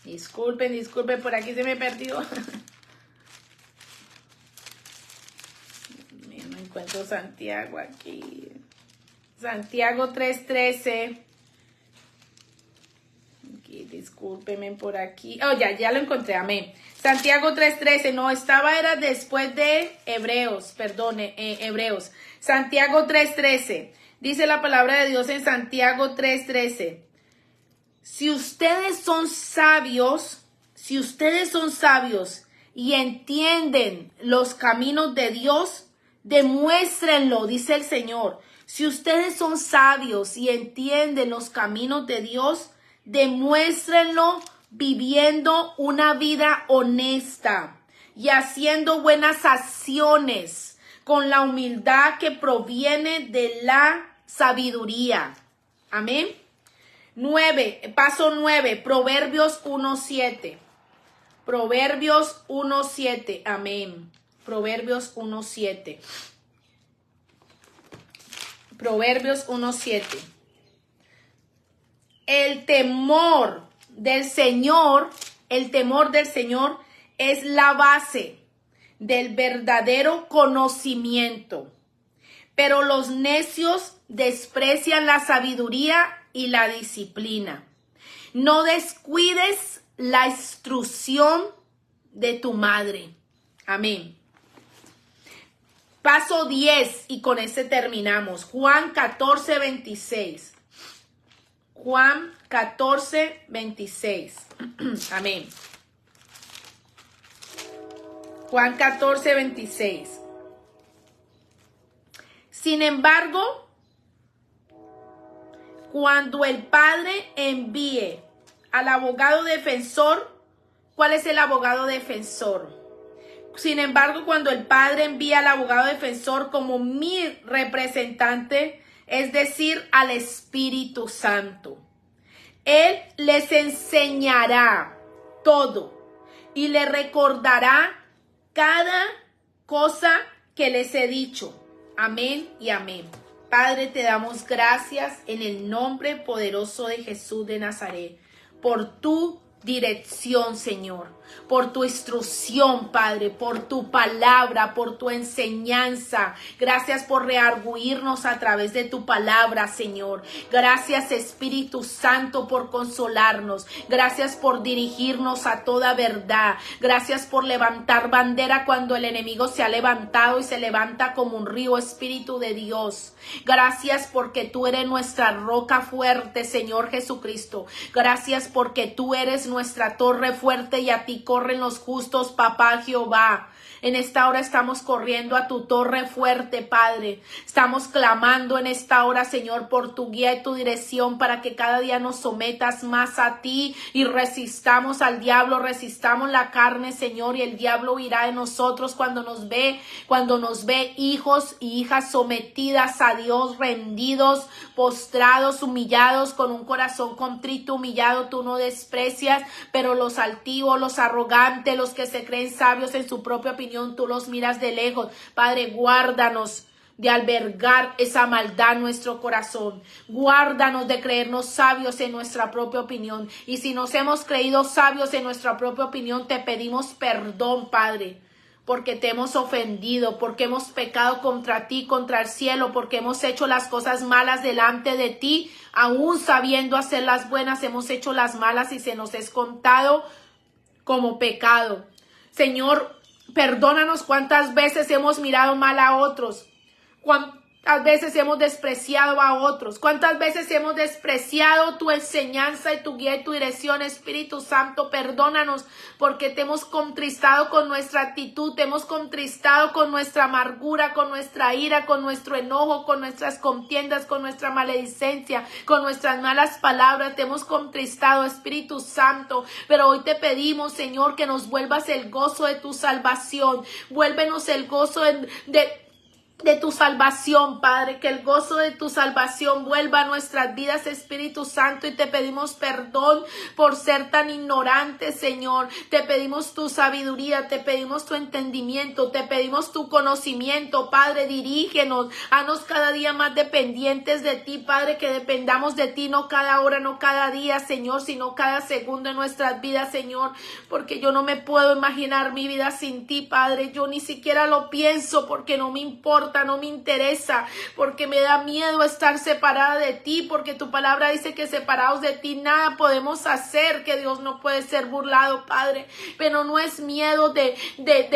Disculpen, por aquí se me perdió. No encuentro Santiago aquí. Santiago 3:13. Discúlpenme por aquí. Oh, ya lo encontré, amén. Santiago 3:13. No, era después de Hebreos, Hebreos. Santiago 3:13. Dice la palabra de Dios en Santiago 3:13. Si ustedes son sabios y entienden los caminos de Dios, demuéstrenlo, dice el Señor. Si ustedes son sabios y entienden los caminos de Dios, demuéstrenlo viviendo una vida honesta y haciendo buenas acciones con la humildad que proviene de la sabiduría. Amén. Paso 9, Proverbios 1:7. Proverbios 1:7. Amén. Proverbios 1:7. Proverbios 1:7. El temor del Señor es la base del verdadero conocimiento, pero los necios desprecian la sabiduría y la disciplina. No descuides la instrucción de tu madre. Amén. Paso 10 y con este terminamos. Juan 14:26. Juan 14:26. Amén. Juan 14:26. Sin embargo, cuando el padre envíe al abogado defensor, ¿cuál es el abogado defensor? Sin embargo, cuando el padre envía al abogado defensor como mi representante, es decir, al Espíritu Santo, Él les enseñará todo y le recordará cada cosa que les he dicho. Amén y amén. Padre, te damos gracias en el nombre poderoso de Jesús de Nazaret por tu dirección, Señor, por tu instrucción, Padre, por tu palabra, por tu enseñanza. Gracias por rearguirnos a través de tu palabra, Señor. Gracias, Espíritu Santo, por consolarnos. Gracias por dirigirnos a toda verdad. Gracias por levantar bandera cuando el enemigo se ha levantado y se levanta como un río, Espíritu de Dios. Gracias porque tú eres nuestra roca fuerte, Señor Jesucristo. Gracias porque tú eres nuestra torre fuerte y a ti corren los justos, papá Jehová. En esta hora estamos corriendo a tu torre fuerte, Padre. Estamos clamando en esta hora, Señor, por tu guía y tu dirección para que cada día nos sometas más a ti y resistamos al diablo, resistamos la carne, Señor, y el diablo huirá de nosotros cuando nos ve hijos y hijas sometidas a Dios, rendidos, postrados, humillados, con un corazón contrito, humillado. Tú no desprecias, pero los altivos, los arrogantes, los que se creen sabios en su propia opinión, tú los miras de lejos. Padre, guárdanos de albergar esa maldad en nuestro corazón. Guárdanos de creernos sabios en nuestra propia opinión. Y si nos hemos creído sabios en nuestra propia opinión, te pedimos perdón, Padre, porque te hemos ofendido, porque hemos pecado contra ti, contra el cielo, porque hemos hecho las cosas malas delante de ti, aún sabiendo hacer las buenas, hemos hecho las malas y se nos es contado como pecado. Señor, perdónanos cuántas veces hemos mirado mal a otros, cuántas veces hemos despreciado a otros, cuántas veces hemos despreciado tu enseñanza y tu guía y tu dirección. Espíritu Santo, perdónanos porque te hemos contristado con nuestra actitud, te hemos contristado con nuestra amargura, con nuestra ira, con nuestro enojo, con nuestras contiendas, con nuestra maledicencia, con nuestras malas palabras. Te hemos contristado, Espíritu Santo, pero hoy te pedimos, Señor, que nos vuelvas el gozo de tu salvación. Vuélvenos el gozo de tu salvación, Padre, que el gozo de tu salvación vuelva a nuestras vidas, Espíritu Santo, y te pedimos perdón por ser tan ignorantes, Señor. Te pedimos tu sabiduría, te pedimos tu entendimiento, te pedimos tu conocimiento, Padre. Dirígenos, haznos cada día más dependientes de ti, Padre, que dependamos de ti, no cada hora, no cada día, Señor, sino cada segundo de nuestras vidas, Señor, porque yo no me puedo imaginar mi vida sin ti, Padre. Yo ni siquiera lo pienso porque no me importa, no me interesa, porque me da miedo estar separada de ti, porque tu palabra dice que separados de ti nada podemos hacer, que Dios no puede ser burlado, Padre. Pero no es miedo de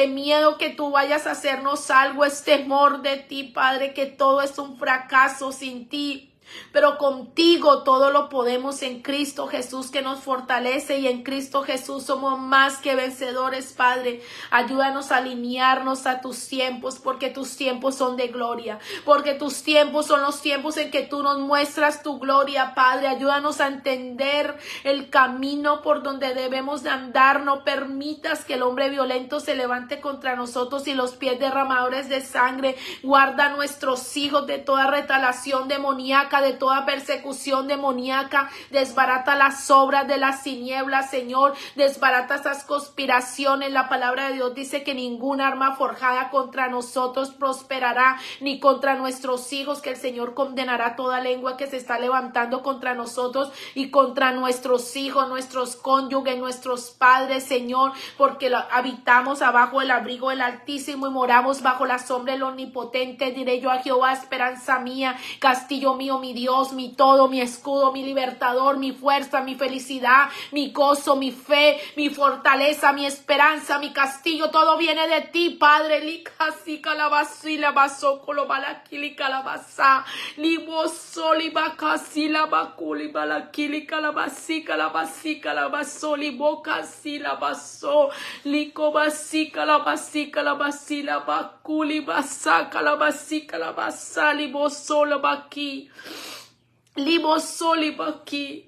miedo que tú vayas a hacernos algo, es temor de ti, Padre, que todo es un fracaso sin ti. Pero contigo todo lo podemos en Cristo Jesús que nos fortalece, y en Cristo Jesús somos más que vencedores, Padre. Ayúdanos a alinearnos a tus tiempos, porque tus tiempos son de gloria, porque tus tiempos son los tiempos en que tú nos muestras tu gloria, Padre. Ayúdanos a entender el camino por donde debemos de andar. No permitas que el hombre violento se levante contra nosotros y los pies derramadores de sangre. Guarda a nuestros hijos de toda retalación demoníaca, de toda persecución demoníaca. Desbarata las obras de las tinieblas, Señor. Desbarata esas conspiraciones. La palabra de Dios dice que ninguna arma forjada contra nosotros prosperará, ni contra nuestros hijos, que el Señor condenará toda lengua que se está levantando contra nosotros y contra nuestros hijos, nuestros cónyuges, nuestros padres, Señor, porque habitamos abajo del abrigo del Altísimo y moramos bajo la sombra del Omnipotente. Diré yo a Jehová, esperanza mía, castillo mío, mi Dios, mi todo, mi escudo, mi libertador, mi fuerza, mi felicidad, mi gozo, mi fe, mi fortaleza, mi esperanza, mi castillo. Todo viene de ti, Padre. Licasi calabasi la baso colobalakili calabasa libosoli bacasi la baculi balakili calabasi calabasi calabasoli bocasi la baso licobasi calabasi calabasi la baculi basa calabasi calabasa libosolo baki. Libo soli baki.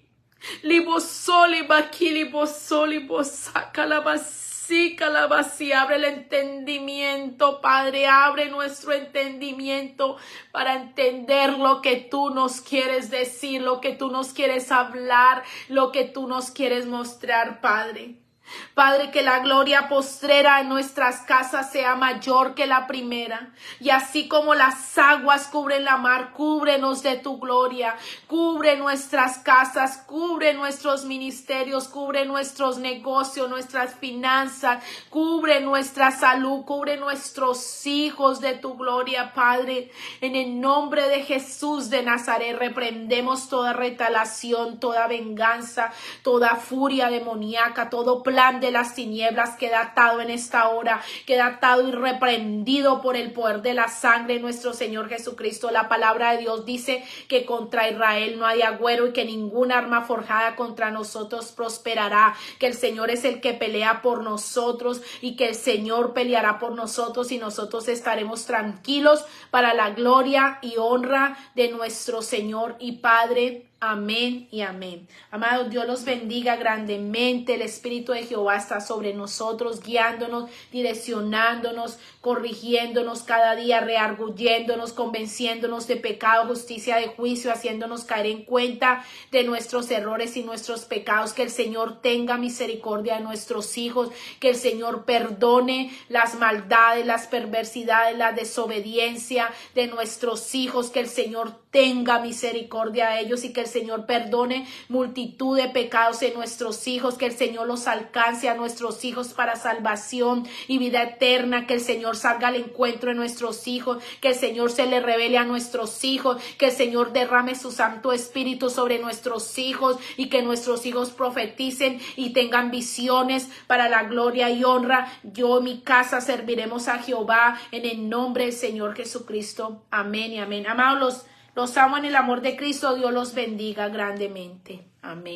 Libo soli baki, libo soli bosaca la vasica la vacía. Abre el entendimiento, Padre, abre nuestro entendimiento para entender lo que tú nos quieres decir, lo que tú nos quieres hablar, lo que tú nos quieres mostrar, Padre. Padre, que la gloria postrera en nuestras casas sea mayor que la primera. Y así como las aguas cubren la mar, cúbrenos de tu gloria. Cubre nuestras casas, cubre nuestros ministerios, cubre nuestros negocios, nuestras finanzas, cubre nuestra salud, cubre nuestros hijos de tu gloria, Padre. En el nombre de Jesús de Nazaret reprendemos toda retaliación, toda venganza, toda furia demoníaca, todo plan de las tinieblas queda atado en esta hora, queda atado y reprendido por el poder de la sangre de nuestro Señor Jesucristo. La palabra de Dios dice que contra Israel no hay agüero y que ninguna arma forjada contra nosotros prosperará, que el Señor es el que pelea por nosotros y que el Señor peleará por nosotros y nosotros estaremos tranquilos para la gloria y honra de nuestro Señor y Padre. Amén y amén. Amados, Dios los bendiga grandemente. El Espíritu de Jehová está sobre nosotros, guiándonos, direccionándonos, corrigiéndonos cada día, rearguyéndonos, convenciéndonos de pecado, justicia, de juicio, haciéndonos caer en cuenta de nuestros errores y nuestros pecados. Que el Señor tenga misericordia de nuestros hijos, que el Señor perdone las maldades, las perversidades, la desobediencia de nuestros hijos, que el Señor tenga misericordia de ellos y que el Señor perdone multitud de pecados en nuestros hijos, que el Señor los alcance a nuestros hijos para salvación y vida eterna, que el Señor salga al encuentro de nuestros hijos, que el Señor se le revele a nuestros hijos, que el Señor derrame su Santo Espíritu sobre nuestros hijos y que nuestros hijos profeticen y tengan visiones para la gloria y honra. Yo y mi casa serviremos a Jehová en el nombre del Señor Jesucristo. Amén y amén. Amados, los amo en el amor de Cristo. Dios los bendiga grandemente. Amén.